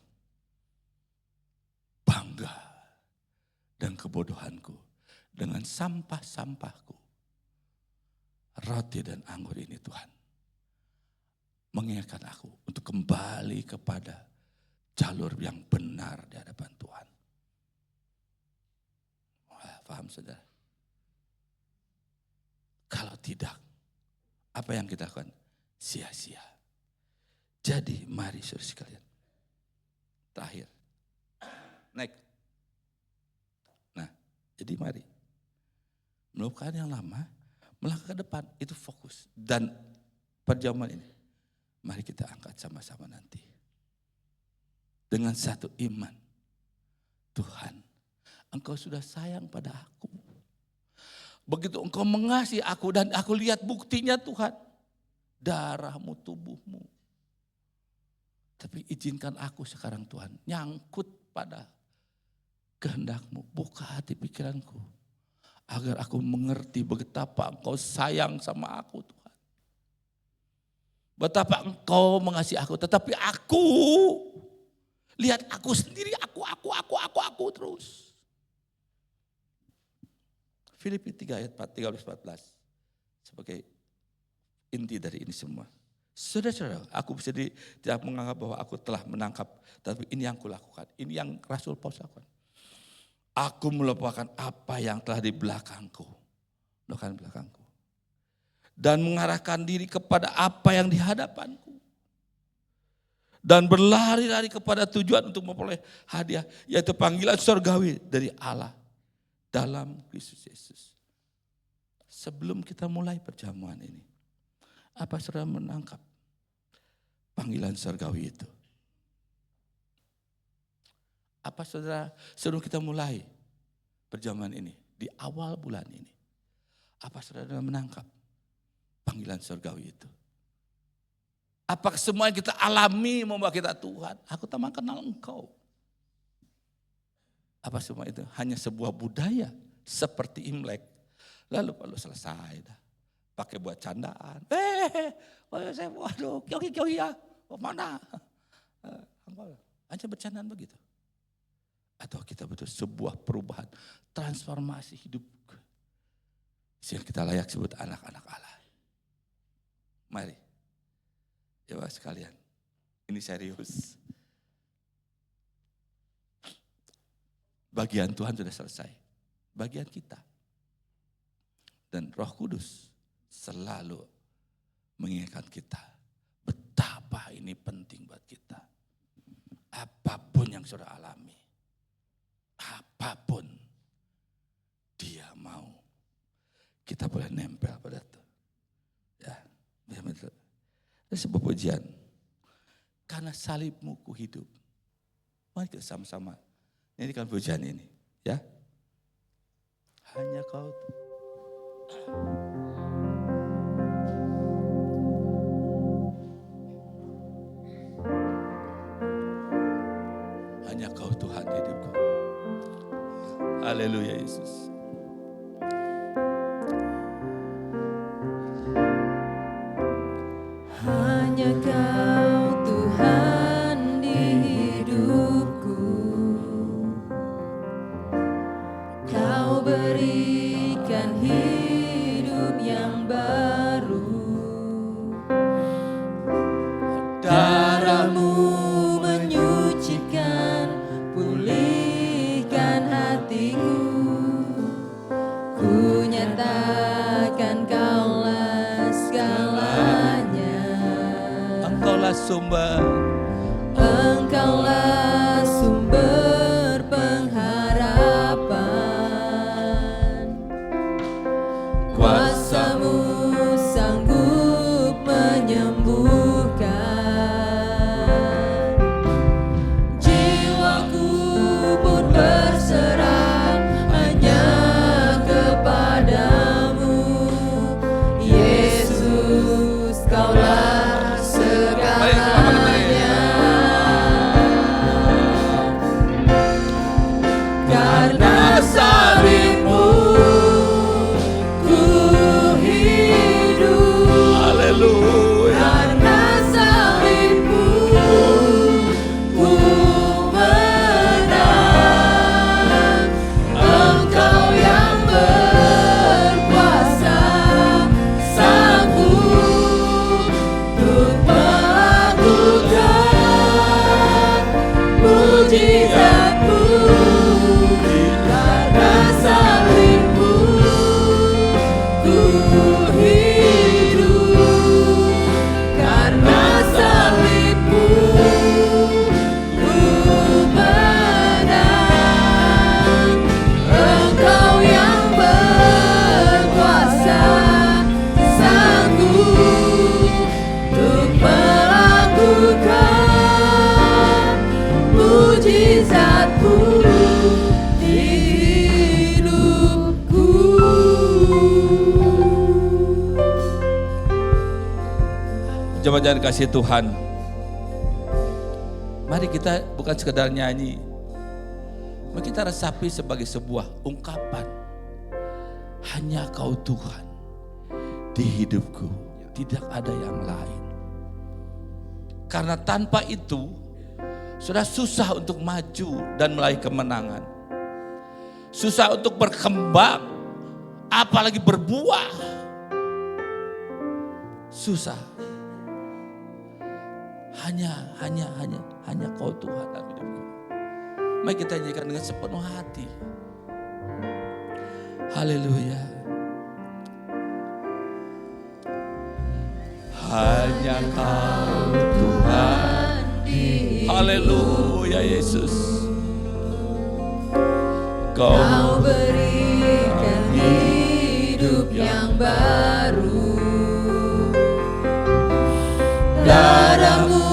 bangga dan kebodohanku dengan sampah-sampahku. Roti dan anggur ini Tuhan. Mengingatkan aku untuk kembali kepada jalur yang benar di hadapan Tuhan. Paham saudara? Kalau tidak, apa yang kita lakukan? Sia-sia. Jadi mari saudara sekalian. Terakhir. Naik. Nah, jadi mari. Melupakan yang lama, melangkah ke depan. Itu fokus. Dan perjamuan ini, mari kita angkat sama-sama nanti. Dengan satu iman. Tuhan, Engkau sudah sayang pada aku. Begitu Engkau mengasihi aku dan aku lihat buktinya Tuhan. Darahmu, tubuhmu. Tapi izinkan aku sekarang Tuhan nyangkut pada kehendak-Mu. Buka hati pikiranku. Agar aku mengerti betapa Engkau sayang sama aku Tuhan. Betapa Engkau mengasihi aku. Tetapi aku, lihat aku sendiri, aku terus. Filipi 3 ayat 13-14 sebagai inti dari ini semua. Saudara-saudara, aku bisa tidak menganggap bahwa aku telah menangkap, tapi ini yang kulakukan. Ini yang Rasul Paulus lakukan. Aku melupakan apa yang telah di belakangku. Dan mengarahkan diri kepada apa yang di hadapanku. Dan berlari-lari kepada tujuan untuk memperoleh hadiah, yaitu panggilan surgawi dari Allah. Dalam Kristus Yesus. Sebelum kita mulai perjamuan ini, apa saudara menangkap panggilan surgawi itu? Apa saudara sebelum kita mulai perjamuan ini, di awal bulan ini, apa saudara menangkap panggilan surgawi itu? Apakah semua yang kita alami membawa kita Tuhan? Aku tak mengenal Engkau. Apa semua itu? Hanya sebuah budaya seperti Imlek. Lalu kalau selesai dah. Pakai buat candaan. Waduh, kyohi ya. Mana? Hanya bercandaan begitu. Atau kita betul sebuah perubahan. Transformasi hidup. Sehingga kita layak sebut anak-anak Allah. Mari. Coba sekalian. Ini serius. Bagian Tuhan sudah selesai. Bagian kita. Dan Roh Kudus selalu mengingatkan kita. Betapa ini penting buat kita. Apapun yang sudah alami. Apapun. Dia mau. Kita boleh nempel pada itu. Ya. Ada sebuah pujian. Karena salibmu ku hidup. Mari kita sama-sama. Ini kan pujian ini, ya. Hanya kau. Hanya Kau Tuhan di hidupku. Haleluya Yesus.
Hanya Kau Tuhan di hidupku. Kau berikan hidup yang baru. Darah-Mu menyucikan, pulihkan hatiku. Ku nyatakan Kaulah segalanya.
Engkaulah sumber,
Engkaulah sumber pengharapan. Kuasa-Mu sanggup menyembuhkan. Jiwaku pun berserah hanya kepadamu. Yesus, Kaulah segalanya. Karena salib-Mu ku hidup.
haleluya.
Karena salib-Mu ku menang. Engkau yang berkuasa, sanggup untuk melakukan mujizat-Mu. Karena salib-Mu ku hidup. Karena salib-Mu ku menang. Engkau yang berkuasa, sanggup untuk melakukan mujizat-Mu di hidupku.
Coba jangan kasih Tuhan. Mari kita bukan sekedar nyanyi. Mari kita resapi sebagai sebuah ungkapan. Hanya Kau Tuhan di hidupku. Tidak ada yang lain. Karena tanpa itu sudah susah untuk maju dan meraih kemenangan. Susah untuk berkembang, apalagi berbuah. Susah. Hanya Kau Tuhan dalam hidupku. Mari kita nyanyikan dengan sepenuh hati. Haleluya. Hanya Kau Tuhan. Haleluya Yesus.
Kau berikan hidup yang baru. Darah-Mu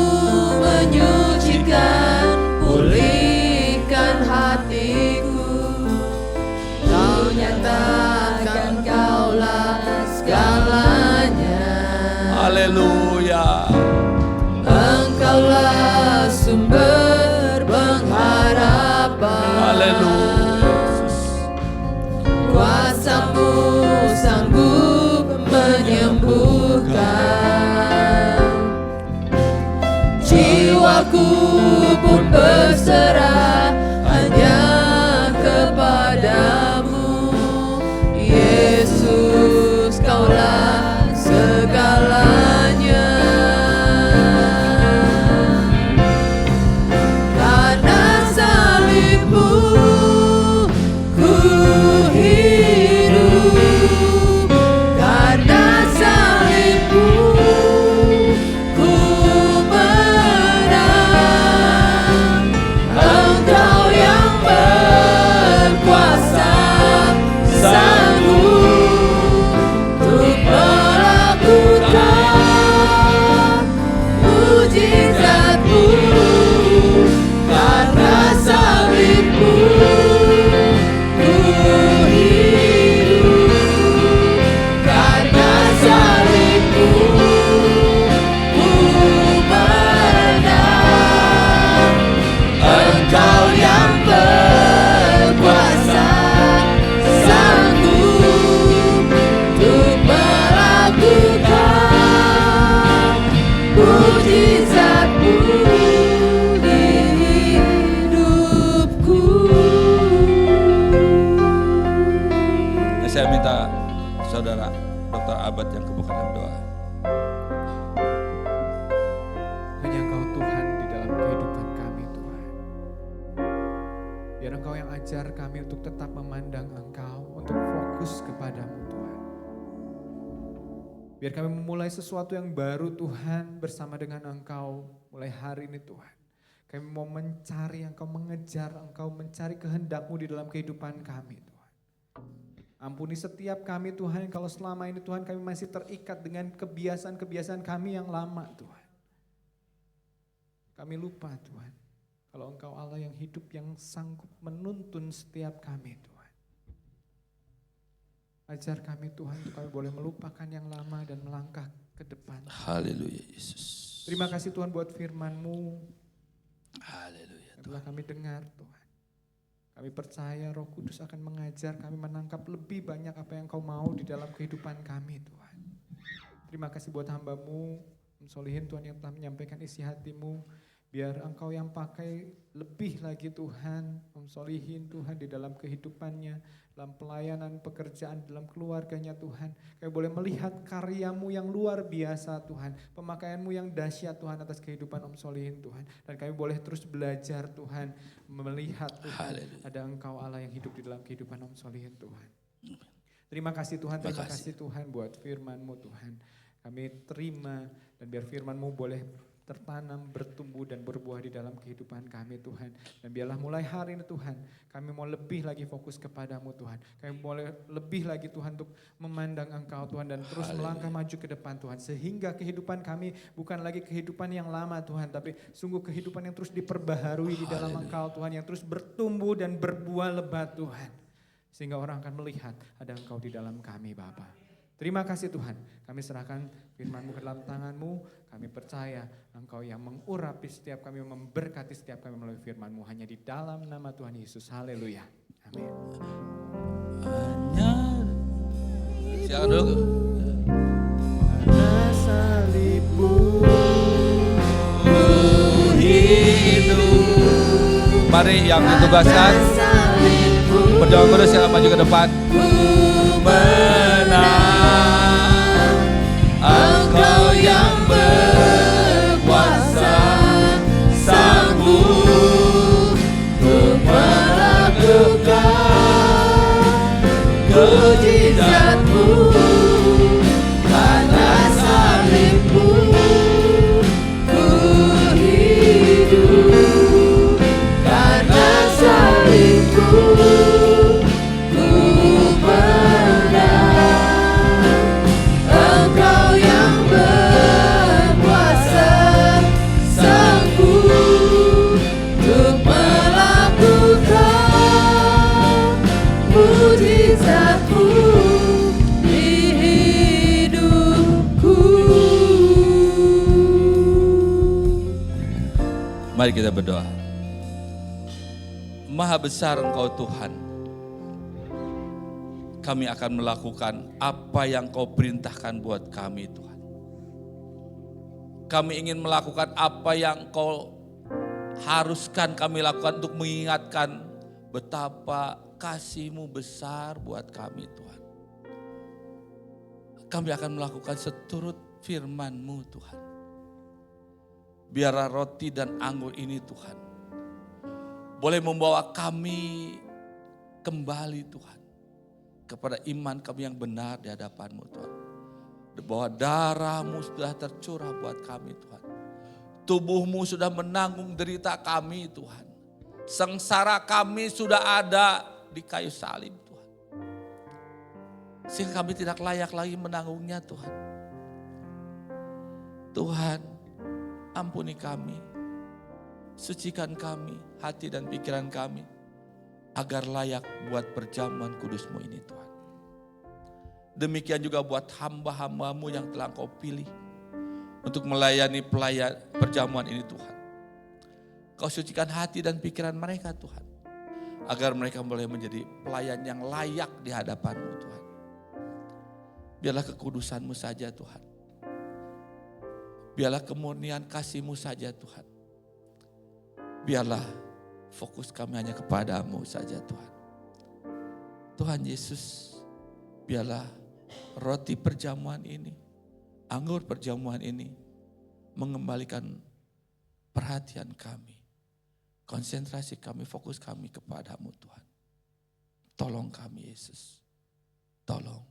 menyucikan, pulihkan hatiku. Kau nyatakan Kaulah segalanya.
Haleluya.
Engkaulah sumber pengharapan.
Haleluya Yesus.
Biar Engkau yang ajar kami untuk tetap memandang Engkau, untuk fokus kepadamu Tuhan. Biar kami memulai sesuatu yang baru Tuhan bersama dengan Engkau mulai hari ini Tuhan. Kami mau mencari Engkau, mengejar Engkau, mencari kehendak-Mu di dalam kehidupan kami Tuhan. Ampuni setiap kami Tuhan, kalau selama ini Tuhan kami masih terikat dengan kebiasaan-kebiasaan kami yang lama Tuhan. Kami lupa Tuhan, kalau Engkau Allah yang hidup, yang sanggup menuntun setiap kami Tuhan. Ajar kami Tuhan untuk kami boleh melupakan yang lama dan melangkah ke depan.
Haleluya Yesus.
Terima kasih Tuhan buat firman-Mu
Haleluya
yang telah kami dengar Tuhan. Kami percaya Roh Kudus akan mengajar kami menangkap lebih banyak apa yang Kau mau di dalam kehidupan kami Tuhan. Terima kasih buat hamba-Mu, Solihin Tuhan yang telah menyampaikan isi hati-Mu. Biar Engkau yang pakai lebih lagi Tuhan, Solihin Tuhan di dalam kehidupannya, dalam pelayanan, pekerjaan, dalam keluarganya Tuhan. Kami boleh melihat karya-Mu yang luar biasa Tuhan, pemakaian-Mu yang dahsyat Tuhan atas kehidupan Solihin Tuhan. Dan kami boleh terus belajar Tuhan, melihat Tuhan ada Engkau Allah yang hidup di dalam kehidupan Solihin Tuhan. Terima kasih Tuhan, terima kasih Tuhan buat firman-Mu Tuhan. Kami terima dan biar firman-Mu boleh tertanam, bertumbuh dan berbuah di dalam kehidupan kami Tuhan. Dan biarlah mulai hari ini Tuhan, kami mau lebih lagi fokus kepadamu Tuhan. Kami boleh lebih lagi Tuhan untuk memandang Engkau Tuhan dan terus melangkah maju ke depan Tuhan. Sehingga kehidupan kami bukan lagi kehidupan yang lama Tuhan, tapi sungguh kehidupan yang terus diperbaharui di dalam Engkau Tuhan, yang terus bertumbuh dan berbuah lebat Tuhan. Sehingga orang akan melihat ada Engkau di dalam kami Bapa. Terima kasih Tuhan, kami serahkan firman-Mu ke dalam tangan-Mu. Kami percaya Engkau yang mengurapi setiap kami, memberkati setiap kami melalui firman-Mu. Hanya di dalam nama Tuhan Yesus, haleluya, amin.
Silakan dulu.
Karena salib-Mu
hidup. Mari yang ditugaskan berdoa terus, silakan maju ke depan. Menang, Engkau yang berkuasa, sanggup untuk melakukan mujizat-Mu. Karena salib-Mu ku hidup, karena salib-Mu Mari kita berdoa. Maha besar Engkau Tuhan. Kami akan melakukan apa yang Kau perintahkan buat kami Tuhan. Kami ingin melakukan apa yang Kau haruskan kami lakukan untuk mengingatkan betapa kasih-Mu besar buat kami Tuhan. Kami akan melakukan seturut firman-Mu Tuhan. Biarlah roti dan anggur ini Tuhan boleh membawa kami kembali Tuhan kepada iman kami yang benar di hadapan-Mu Tuhan. Bahwa darah-Mu sudah tercurah buat kami Tuhan. Tubuh-Mu sudah menanggung derita kami Tuhan. Sengsara kami sudah ada di kayu salib Tuhan. Sehingga kami tidak layak lagi menanggungnya Tuhan. Tuhan, ampuni kami, sucikan kami, hati dan pikiran kami, agar layak buat perjamuan kudus-Mu ini Tuhan. Demikian juga buat hamba-hamba-Mu yang telah Kau pilih untuk melayani perjamuan ini Tuhan. Kau sucikan hati dan pikiran mereka Tuhan, agar mereka boleh menjadi pelayan yang layak di hadapan-Mu Tuhan. Biarlah kekudusan-Mu saja Tuhan. Biarlah kemurnian kasih-Mu saja Tuhan. Biarlah fokus kami hanya kepada-Mu saja Tuhan. Tuhan Yesus, biarlah roti perjamuan ini, anggur perjamuan ini mengembalikan perhatian kami Konsentrasi kami, fokus kami kepadamu Tuhan. Tolong kami Yesus. Tolong.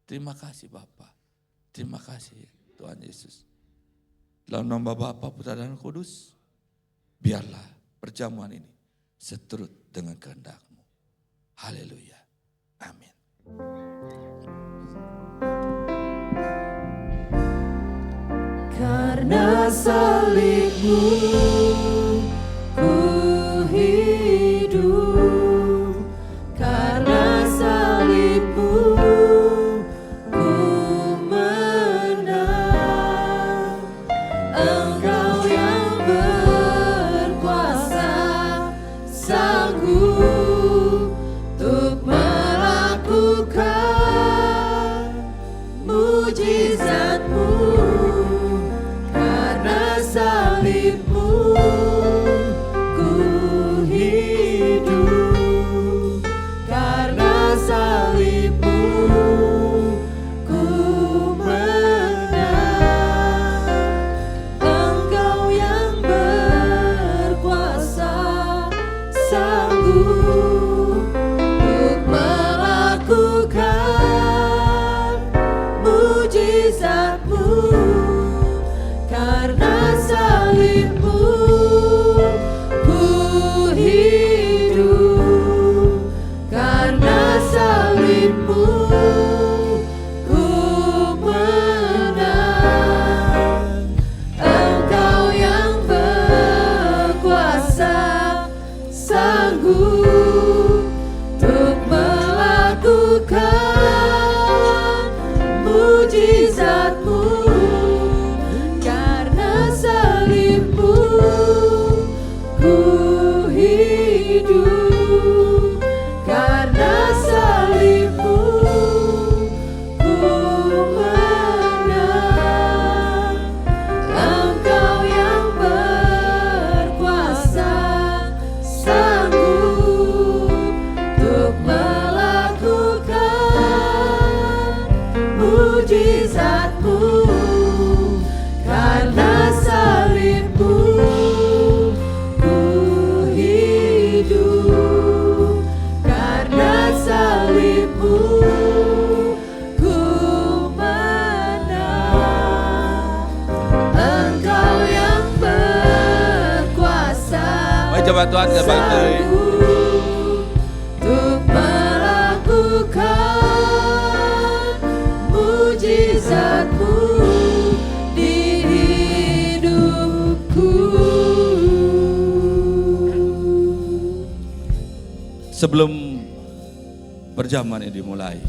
Terima kasih Bapa. Terima kasih Tuhan Yesus. Dalam nama Bapa, Putra dan Roh Kudus, biarlah perjamuan ini seturut dengan kehendak-Mu. Haleluya. Amin.
Karena salib-Mu ku hidup, karena salib-Mu ku menang. Engkau yang berkuasa, sanggup untuk melakukan mujizat-Mu. Karena salib-Mu ku hidup, karena salib-Mu ku menang. Engkau yang berkuasa, sanggup untuk melakukan mujizat-Mu. Karena salib-Mu ku hidup, karena salib-Mu ku menang. Engkau yang berkuasa, sanggup untuk melakukan mujizat-Mu. Karena salib-Mu ku hidup, karena salib-Mu ku menang. Engkau yang berkuasa, sanggup untuk melakukan mujizat-Mu. Karena salib-Mu ku hidup, karena salib-Mu ku menang. Engkau yang berkuasa,
Mari coba Tuhan kita bangkit.
untuk melakukan mujizat-Mu di hidupku.
Sebelum perjamuan ini dimulai,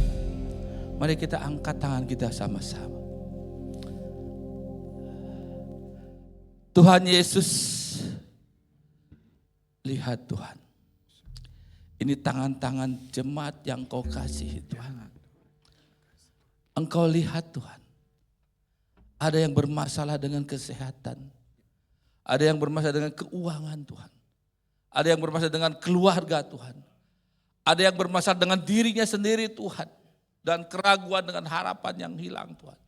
mari kita angkat tangan kita sama-sama. Tuhan Yesus, lihat Tuhan. Ini tangan-tangan jemaat yang Kau kasih Tuhan. Engkau lihat Tuhan. Ada yang bermasalah dengan kesehatan. Ada yang bermasalah dengan keuangan Tuhan. Ada yang bermasalah dengan keluarga Tuhan. Ada yang bermasalah dengan dirinya sendiri Tuhan. Dan keraguan dengan harapan yang hilang Tuhan.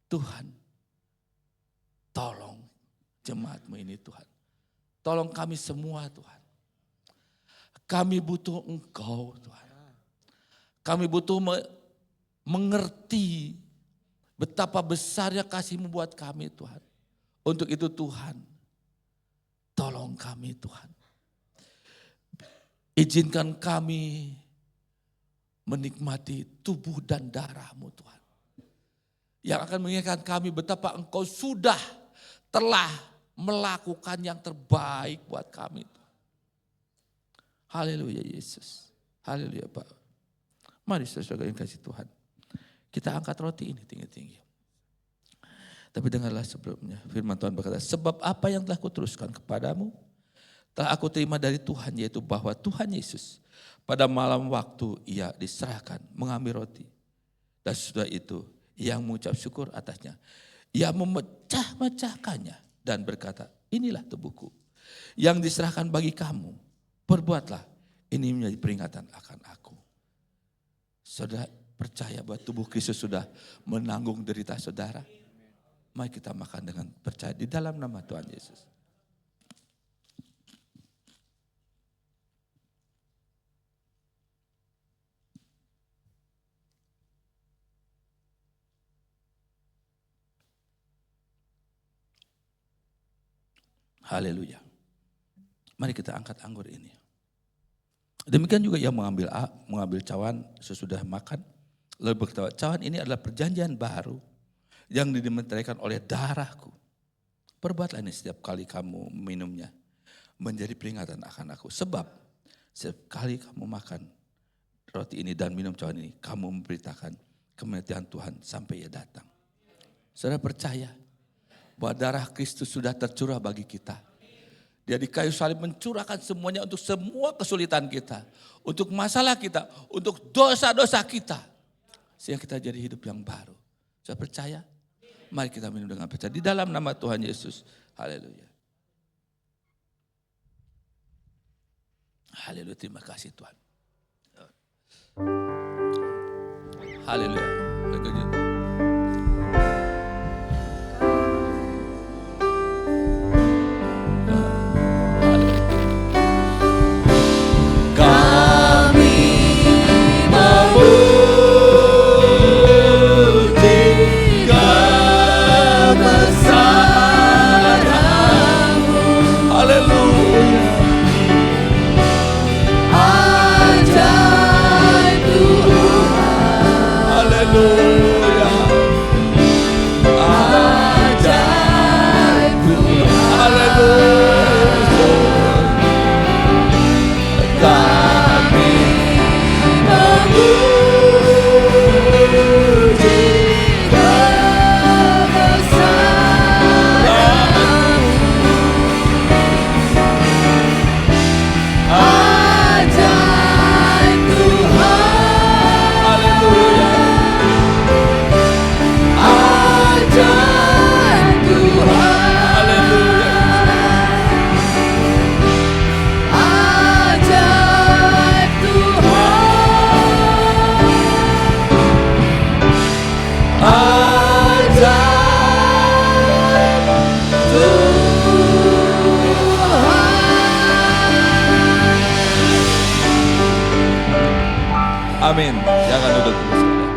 Tuhan, tolong jemaat-Mu ini Tuhan. Tolong kami semua Tuhan. Kami butuh Engkau Tuhan. Kami butuh mengerti betapa besarnya kasih-Mu buat kami Tuhan. Untuk itu Tuhan, tolong kami Tuhan. Izinkan kami menikmati tubuh dan darah-Mu Tuhan. Yang akan mengingatkan kami betapa Engkau sudah telah melakukan yang terbaik buat kami. Haleluya Yesus. Haleluya Pak. Mari saudara yang kasih Tuhan. Kita angkat roti ini tinggi-tinggi. Tapi dengarlah sebelumnya. Firman Tuhan berkata, sebab apa yang telah kuteruskan kepadamu, telah aku terima dari Tuhan, yaitu bahwa Tuhan Yesus pada malam waktu ia diserahkan mengambil roti. Dan sesudah itu ia mengucap syukur atasnya. Ia memecah-mecahkannya dan berkata, inilah tubuhku yang diserahkan bagi kamu. Perbuatlah, ini menjadi peringatan akan aku. Saudara percaya bahwa tubuh Kristus sudah menanggung derita saudara? Mari kita makan dengan percaya di dalam nama Tuhan Yesus. Haleluya. Mari kita angkat anggur ini. Demikian juga ia mengambil cawan sesudah makan. Lalu berkata, cawan ini adalah perjanjian baru yang dimeteraikan oleh darahku. Perbuatlah ini setiap kali kamu minumnya. Menjadi peringatan akan aku. Sebab setiap kali kamu makan roti ini dan minum cawan ini, kamu memberitakan kematian Tuhan sampai ia datang. Saudara percaya bahwa darah Kristus sudah tercurah bagi kita. Dia di kayu salib mencurahkan semuanya untuk semua kesulitan kita. Untuk masalah kita, untuk dosa-dosa kita. Sehingga kita jadi hidup yang baru. Saudara percaya? Mari kita minum dengan percaya. Di dalam nama Tuhan Yesus. Haleluya. Haleluya, terima kasih Tuhan. Haleluya. Amin. Jangan duduk dulu saudara.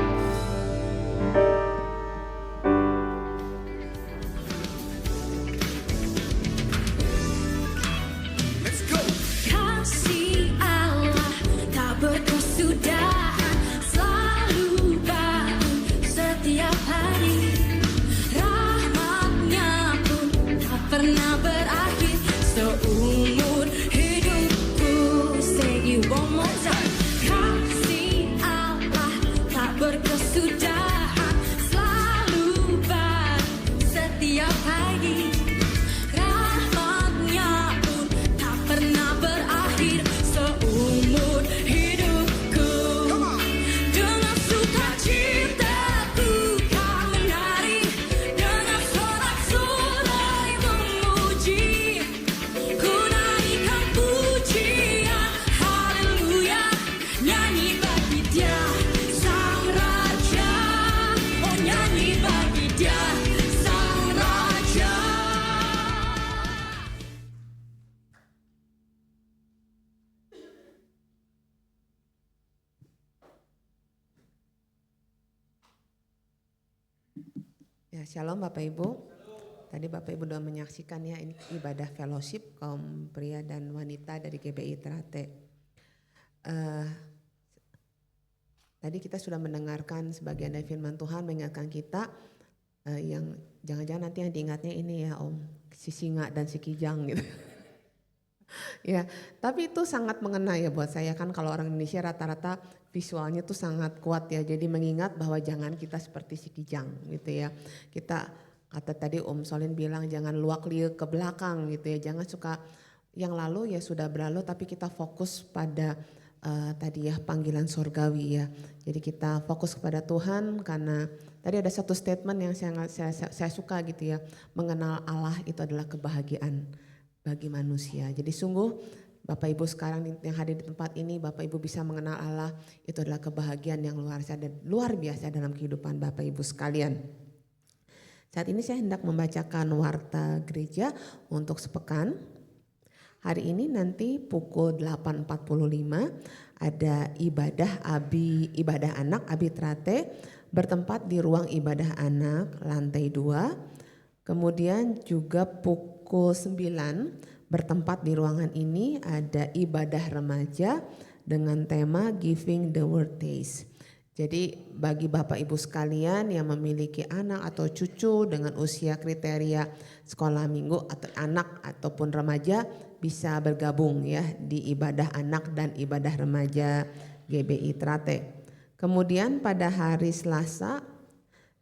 Kasih Allah tak berkesudahan, selalu baru setiap hari. Rahmatnya pun tak pernah berakhir seumur hidupku. Say you one more time. Kasih Allah tak berkesudahan, selalu baru setiap hari. Rahmatnya pun tak pernah berakhir seumur hidupku. Dengan sukacitaku kau menari, dengan sorak-sorai memuji. Ku naikkan pujian, haleluya, nyanyi bagi Dia Sang Raja. Oh nyanyi bagi Dia Sang Raja.
Ya, shalom Bapak Ibu. Tadi Bapak Ibu sudah menyaksikan ya, ini ibadah fellowship kaum pria dan wanita dari GBI Trate. Tadi kita sudah mendengarkan sebagian dari firman Tuhan mengingatkan kita yang jangan-jangan nanti yang diingatnya ini ya Om, si singa dan si kijang gitu. Ya, tapi itu sangat mengena ya buat saya, kan kalau orang Indonesia rata-rata visualnya tuh sangat kuat ya. Jadi mengingat bahwa jangan kita seperti si kijang gitu ya. Kita kata tadi Om Solin bilang jangan luak liuk ke belakang gitu ya. Jangan suka yang lalu ya sudah berlalu, tapi kita fokus pada tadi ya panggilan sorgawi ya. Jadi kita fokus kepada Tuhan, karena tadi ada satu statement yang saya suka gitu ya. Mengenal Allah itu adalah kebahagiaan bagi manusia. Jadi sungguh Bapak Ibu sekarang yang hadir di tempat ini, Bapak Ibu bisa mengenal Allah, itu adalah kebahagiaan yang luar biasa dalam kehidupan Bapak Ibu sekalian. Saat ini saya hendak membacakan warta gereja untuk sepekan. Hari ini nanti pukul 8.45 ada ibadah anak Abi Trate bertempat di ruang ibadah anak lantai 2. Kemudian juga pukul pukul 9 bertempat di ruangan ini ada ibadah remaja dengan tema Giving the Word Taste. Jadi bagi Bapak Ibu sekalian yang memiliki anak atau cucu dengan usia kriteria sekolah minggu atau anak ataupun remaja bisa bergabung ya di ibadah anak dan ibadah remaja GBI Trate. Kemudian pada hari Selasa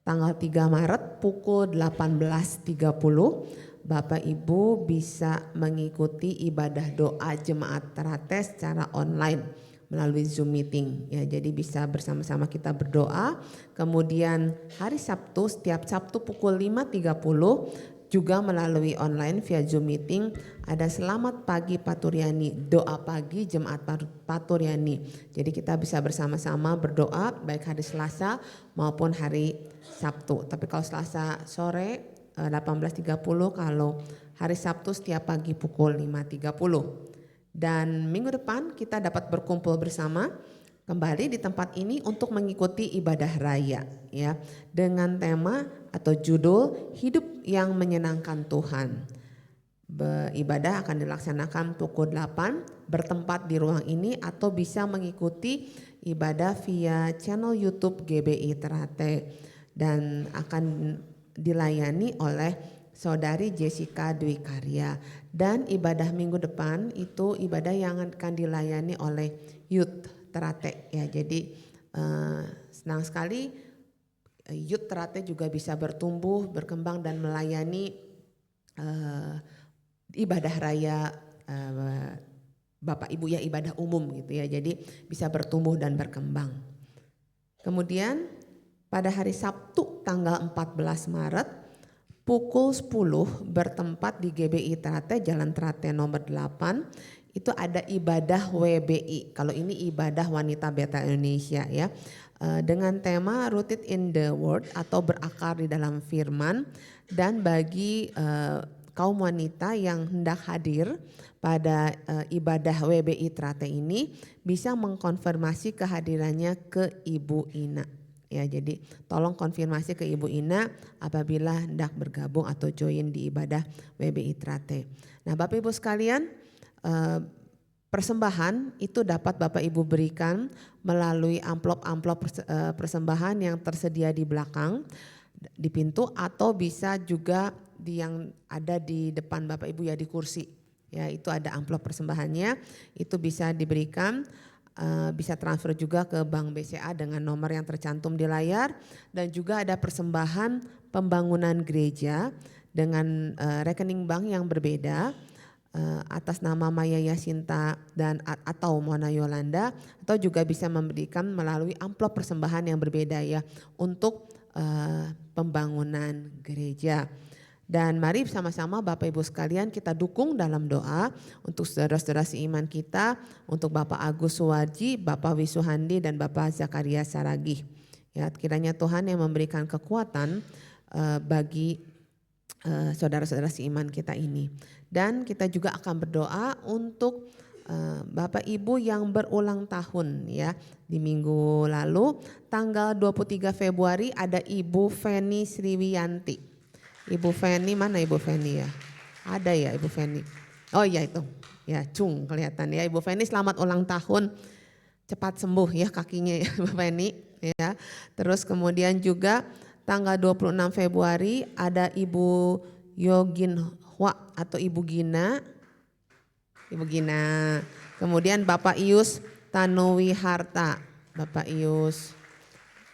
tanggal 3 Maret pukul 18.30 Bapak Ibu bisa mengikuti ibadah doa jemaat Trate secara online melalui Zoom meeting ya, jadi bisa bersama-sama kita berdoa. Kemudian hari Sabtu setiap Sabtu pukul 5.30 juga melalui online via Zoom meeting ada selamat pagi Paturyani, doa pagi jemaat Paturyani. Jadi kita bisa bersama-sama berdoa baik hari Selasa maupun hari Sabtu. Tapi kalau Selasa sore 18.30, kalau hari Sabtu setiap pagi pukul 5.30. Dan minggu depan kita dapat berkumpul bersama kembali di tempat ini untuk mengikuti ibadah raya ya dengan tema atau judul Hidup yang Menyenangkan Tuhan. Ibadah akan dilaksanakan pukul 8 bertempat di ruang ini atau bisa mengikuti ibadah via channel YouTube GBI Trate dan akan dilayani oleh Saudari Jessica Dwi Karya. Dan ibadah minggu depan itu ibadah yang akan dilayani oleh Youth Trate ya. Jadi senang sekali Youth Trate juga bisa bertumbuh, berkembang dan melayani ibadah raya Bapak Ibu ya, ibadah umum gitu ya. Jadi bisa bertumbuh dan berkembang. Kemudian pada hari Sabtu tanggal 14 Maret pukul 10 bertempat di GBI Trate, Jalan Trate nomor 8, itu ada ibadah WBI. Kalau ini ibadah Wanita Bethel Indonesia ya. Dengan tema Rooted in the Word atau berakar di dalam firman, dan bagi kaum wanita yang hendak hadir pada ibadah WBI Trate ini bisa mengkonfirmasi kehadirannya ke Ibu Ina. Ya, jadi tolong konfirmasi ke Ibu Ina apabila hendak bergabung atau join di ibadah WBI Trate. Nah, Bapak Ibu sekalian, persembahan itu dapat Bapak Ibu berikan melalui amplop-amplop persembahan yang tersedia di belakang di pintu, atau bisa juga yang ada di depan Bapak Ibu ya, di kursi. Ya, itu ada amplop persembahannya, itu bisa diberikan. Bisa transfer juga ke Bank BCA dengan nomor yang tercantum di layar, dan juga ada persembahan pembangunan gereja dengan rekening bank yang berbeda atas nama Maya Yasinta dan atau Mona Yolanda, atau juga bisa memberikan melalui amplop persembahan yang berbeda ya untuk pembangunan gereja. Dan mari sama-sama Bapak Ibu sekalian kita dukung dalam doa untuk saudara-saudara seiman kita, untuk Bapak Agus Suwarji, Bapak Wisuhandi dan Bapak Zakaria Saragih. Ya, kiranya Tuhan yang memberikan kekuatan bagi saudara-saudara seiman kita ini. Dan kita juga akan berdoa untuk Bapak Ibu yang berulang tahun ya. Di minggu lalu tanggal 23 Februari ada Ibu Feni Sriwiyanti. Ibu Feni, mana Ibu Feni ya? Ada ya Ibu Feni. Oh iya itu, ya cung kelihatan ya. Ibu Feni selamat ulang tahun, cepat sembuh ya kakinya ya Ibu Feni ya. Terus kemudian juga tanggal 26 Februari ada Ibu Yogin Hwa atau Ibu Gina. Ibu Gina. Kemudian Bapak Ius Tanuwi Harta. Bapak Ius.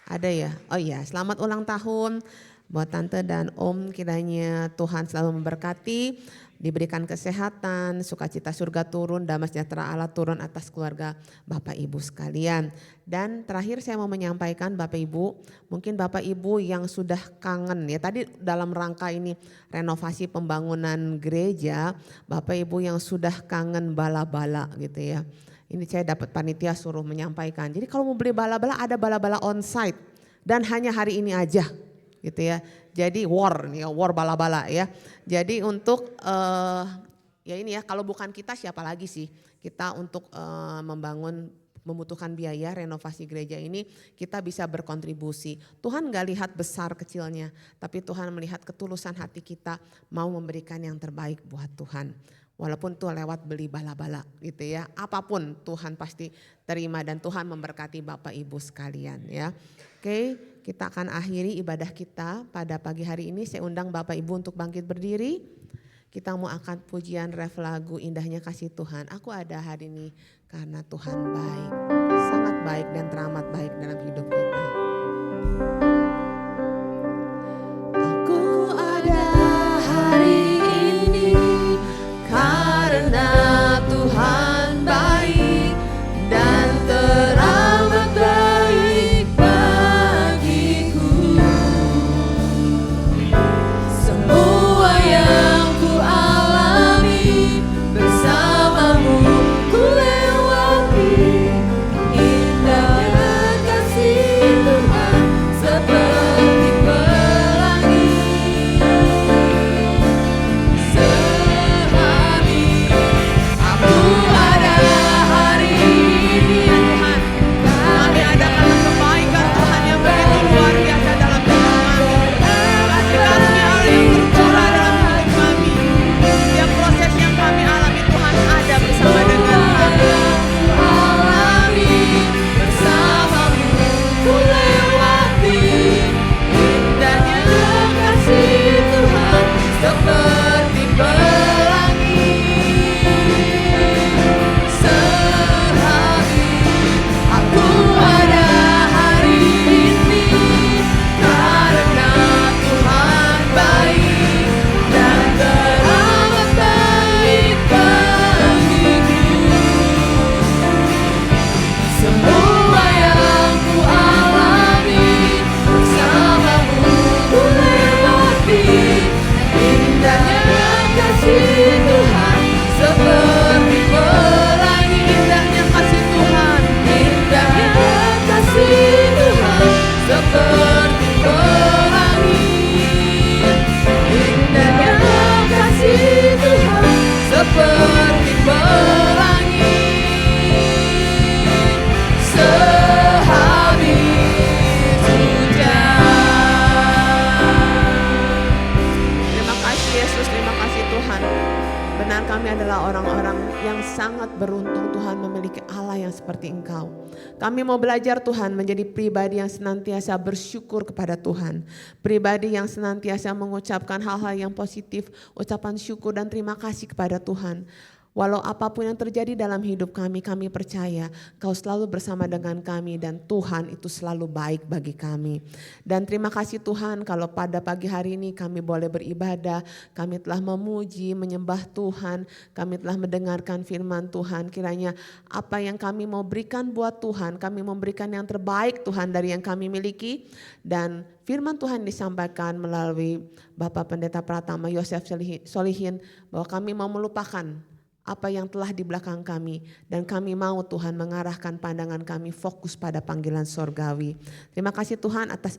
Ada ya? Oh iya, selamat ulang tahun. Buat tante dan om, kiranya Tuhan selalu memberkati, diberikan kesehatan, sukacita surga turun, damai sejahtera Allah turun atas keluarga Bapak Ibu sekalian. Dan terakhir saya mau menyampaikan Bapak Ibu, mungkin Bapak Ibu yang sudah kangen ya, tadi dalam rangka ini renovasi pembangunan gereja, Bapak Ibu yang sudah kangen bala-bala gitu ya. Ini saya dapat panitia suruh menyampaikan, jadi kalau mau beli bala-bala ada bala-bala onsite dan hanya hari ini aja. Gitu ya, jadi war nih, war bala-bala ya. Jadi untuk ya ini ya, kalau bukan kita siapa lagi sih? Kita untuk membangun membutuhkan biaya renovasi gereja ini, kita bisa berkontribusi. Tuhan gak lihat besar kecilnya, tapi Tuhan melihat ketulusan hati kita mau memberikan yang terbaik buat Tuhan. Walaupun itu lewat beli bala-bala gitu ya, apapun Tuhan pasti terima dan Tuhan memberkati Bapak Ibu sekalian ya. Oke, kita akan akhiri ibadah kita pada pagi hari ini. Saya undang Bapak Ibu untuk bangkit berdiri. Kita mau angkat pujian ref lagu Indahnya Kasih Tuhan. Aku ada hari ini karena Tuhan baik, sangat baik dan teramat baik dalam hidup kita. Aku ada hari ini karena Tuhan baik dan teramat baik bagiku. Semua yang ku alami bersamamu ku lewati, indahnya kasih Tuhan seperti pelangi. Sehabis aku ada hari ini ya Tuhan, kami ada karena kebaikan Tuhan yang begitu luar biasa dalam hidup kami. Kasih karunia Allah yang tercurah dalam hidup kami. Setiap proses yang kami alami Tuhan ada bersama dengan kami. Alami bersamamu ku lewati, indahnya kasih Tuhan seperti pelangi. Sehabis aku ada hari ini karena Tuhan baik dan teramat baik bagiku. Semua yang ku alami bersamamu ku lewati, indahnya kasih Tuhan seperti pelangi. Indahnya kasih Tuhan, indahnya kasih Tuhan seperti pelangi. Indahnya kasih Tuhan seperti pelangi. Sehabis hujan. Terima kasih Yesus, terima kasih Tuhan. Benar kami adalah orang-orang yang sangat beruntung Tuhan memiliki Allah yang seperti Engkau. Kami mau belajar Tuhan menjadi pribadi yang senantiasa bersyukur kepada Tuhan. Pribadi yang senantiasa mengucapkan hal-hal yang positif, ucapan syukur dan terima kasih kepada Tuhan. Walau apapun yang terjadi dalam hidup kami, kami percaya Kau selalu bersama dengan kami dan Tuhan itu selalu baik bagi kami. Dan terima kasih Tuhan kalau pada pagi hari ini kami boleh beribadah, kami telah memuji, menyembah Tuhan, kami telah mendengarkan firman Tuhan. Kiranya apa yang kami mau berikan buat Tuhan, kami memberikan yang terbaik Tuhan dari yang kami miliki. Dan firman Tuhan disampaikan melalui Bapak Pendeta Pratama Yosef Solihin bahwa kami mau melupakan apa yang telah di belakang kami dan kami mau Tuhan mengarahkan pandangan kami fokus pada panggilan sorgawi. Terima kasih Tuhan atas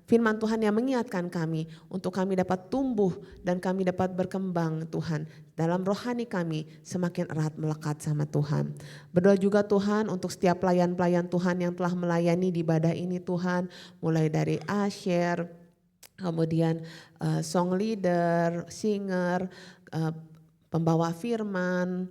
firman Tuhan yang mengingatkan kami untuk kami dapat tumbuh dan kami dapat berkembang Tuhan dalam rohani kami semakin erat melekat sama Tuhan. Berdoa juga Tuhan untuk setiap pelayan-pelayan Tuhan yang telah melayani di ibadah ini Tuhan, mulai dari Asher, kemudian song leader, singer, pembawa firman,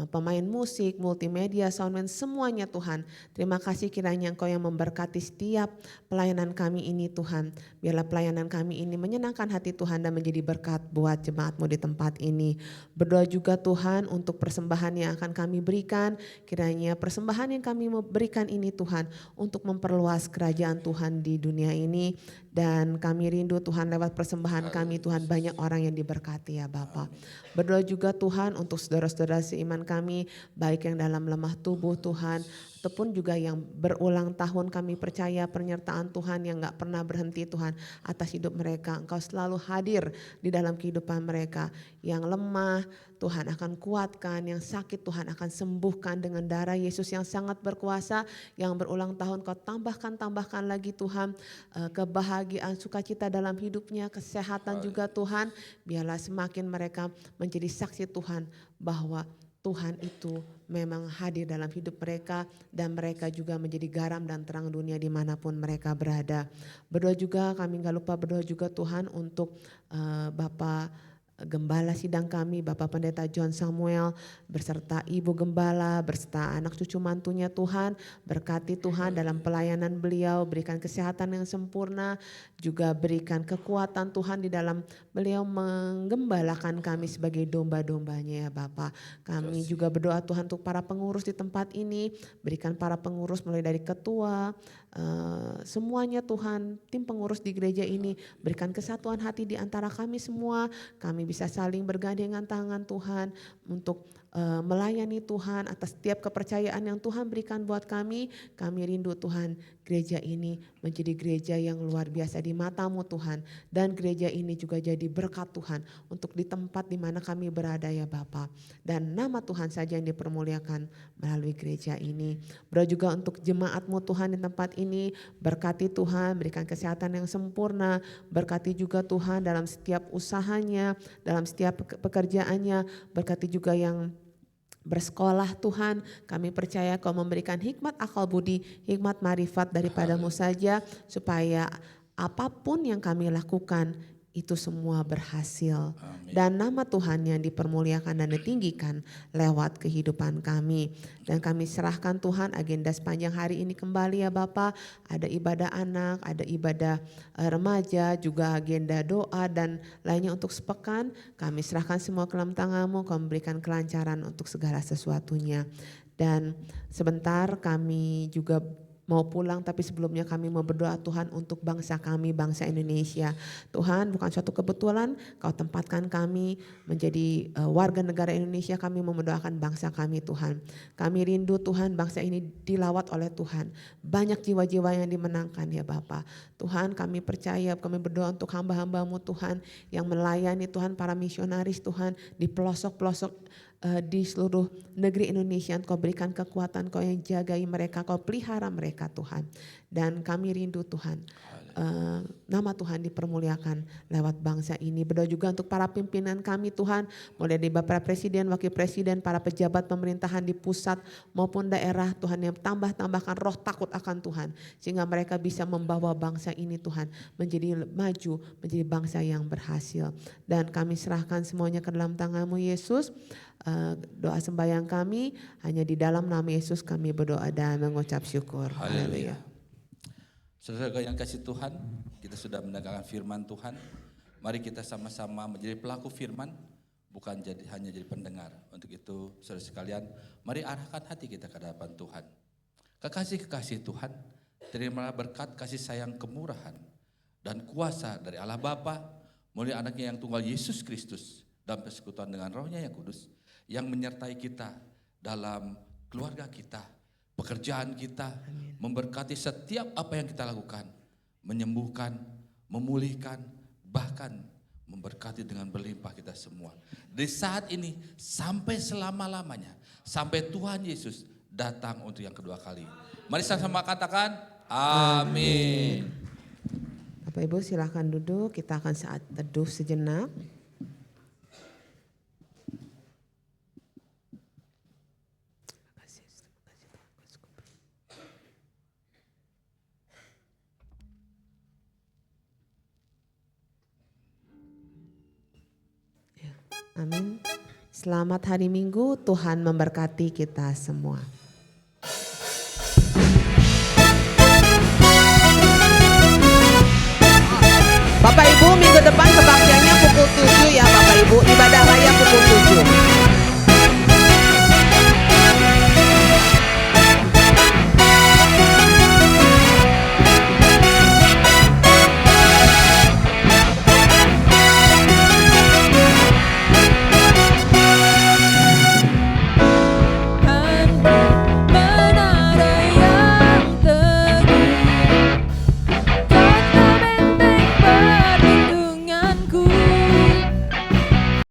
pemain musik, multimedia, soundman, semuanya Tuhan. Terima kasih kiranya Engkau yang memberkati setiap pelayanan kami ini Tuhan. Biarlah pelayanan kami ini menyenangkan hati Tuhan dan menjadi berkat buat jemaat-Mu di tempat ini. Berdoa juga Tuhan untuk persembahan yang akan kami berikan. Kiranya persembahan yang kami berikan ini Tuhan untuk memperluas kerajaan Tuhan di dunia ini. Dan kami rindu Tuhan lewat persembahan kami Tuhan banyak orang yang diberkati ya Bapa. Berdoa juga Tuhan untuk saudara-saudara seiman kami baik yang dalam lemah tubuh Tuhan ataupun juga yang berulang tahun kami percaya penyertaan Tuhan yang gak pernah berhenti Tuhan atas hidup mereka. Engkau selalu hadir di dalam kehidupan mereka. Yang lemah Tuhan akan kuatkan, yang sakit Tuhan akan sembuhkan dengan darah Yesus yang sangat berkuasa. Yang berulang tahun Kau tambahkan lagi Tuhan kebahagiaan, sukacita dalam hidupnya, kesehatan juga Tuhan. Biarlah semakin mereka menjadi saksi Tuhan bahwa Tuhan itu memang hadir dalam hidup mereka dan mereka juga menjadi garam dan terang dunia dimanapun mereka berada. Berdoa juga, kami gak lupa berdoa juga Tuhan untuk Bapak Gembala sidang kami, Bapak Pendeta John Samuel, berserta Ibu Gembala, berserta anak cucu mantunya Tuhan. Berkati Tuhan dalam pelayanan beliau, berikan kesehatan yang sempurna, juga berikan kekuatan Tuhan di dalam beliau menggembalakan kami sebagai domba-dombanya ya Bapak. Kami juga berdoa Tuhan untuk para pengurus di tempat ini, berikan para pengurus mulai dari ketua, semuanya Tuhan, tim pengurus di gereja ini, berikan kesatuan hati di antara kami semua. Kami bisa saling bergandengan tangan Tuhan untuk melayani Tuhan atas setiap kepercayaan yang Tuhan berikan buat kami. Kami rindu Tuhan gereja ini menjadi gereja yang luar biasa di mata-Mu Tuhan. Dan gereja ini juga jadi berkat Tuhan untuk di tempat di mana kami berada ya Bapa. Dan nama Tuhan saja yang dipermuliakan melalui gereja ini. Berdoa juga untuk jemaat-Mu Tuhan di tempat ini. Berkati Tuhan, berikan kesehatan yang sempurna. Berkati juga Tuhan dalam setiap usahanya, dalam setiap pekerjaannya. Berkati juga yang bersekolah Tuhan, kami percaya Kau memberikan hikmat akal budi, hikmat marifat daripadamu saja, supaya apapun yang kami lakukan itu semua berhasil.
Amin.
Dan nama Tuhan yang dipermuliakan dan ditinggikan lewat kehidupan kami. Dan kami serahkan Tuhan agenda sepanjang hari ini kembali ya Bapak. Ada ibadah anak, ada ibadah remaja, juga agenda doa dan lainnya untuk sepekan. Kami serahkan semua ke dalam tangan-Mu, Kau memberikan kelancaran untuk segala sesuatunya. Dan sebentar kami juga mau pulang, tapi sebelumnya kami mau berdoa Tuhan untuk bangsa kami, bangsa Indonesia. Tuhan, bukan suatu kebetulan Kau tempatkan kami menjadi warga negara Indonesia. Kami mau mendoakan bangsa kami Tuhan. Kami rindu Tuhan bangsa ini dilawat oleh Tuhan. Banyak jiwa-jiwa yang dimenangkan ya Bapa. Tuhan, kami percaya, kami berdoa untuk hamba-hamba-Mu Tuhan yang melayani Tuhan, para misionaris Tuhan di pelosok-pelosok di seluruh negeri Indonesia. Kau berikan kekuatan, Kau yang jagai mereka, Kau pelihara mereka Tuhan. Dan kami rindu Tuhan, nama Tuhan dipermuliakan lewat bangsa ini. Berdoa juga untuk para pimpinan kami Tuhan, mulai dari Bapak Presiden, Wakil Presiden, para pejabat pemerintahan di pusat maupun daerah Tuhan, yang tambahkan roh takut akan Tuhan. Sehingga mereka bisa membawa bangsa ini Tuhan menjadi maju, menjadi bangsa yang berhasil. Dan kami serahkan semuanya ke dalam tangan-Mu Yesus. Doa sembahyang kami hanya di dalam nama Yesus kami berdoa dan mengucap syukur. Haleluya.
Saudara yang kasih Tuhan, kita sudah mendengarkan firman Tuhan. Mari kita sama-sama menjadi pelaku firman, bukan hanya jadi pendengar. Untuk itu saudara sekalian, mari arahkan hati kita ke hadapan Tuhan. Kekasih-kekasih Tuhan, terimalah berkat kasih sayang, kemurahan dan kuasa dari Allah Bapa melalui anaknya yang tunggal Yesus Kristus dalam persekutuan dengan Roh-Nya yang kudus, yang menyertai kita dalam keluarga kita, pekerjaan kita, memberkati setiap apa yang kita lakukan, menyembuhkan, memulihkan, bahkan memberkati dengan berlimpah kita semua. Dari saat ini sampai selama-lamanya, sampai Tuhan Yesus datang untuk yang kedua kali. Mari sama-sama katakan amin.
Bapak Ibu silakan duduk, kita akan saat teduh sejenak. Amin. Selamat hari Minggu, Tuhan memberkati kita semua. Bapak Ibu, minggu depan kebaktiannya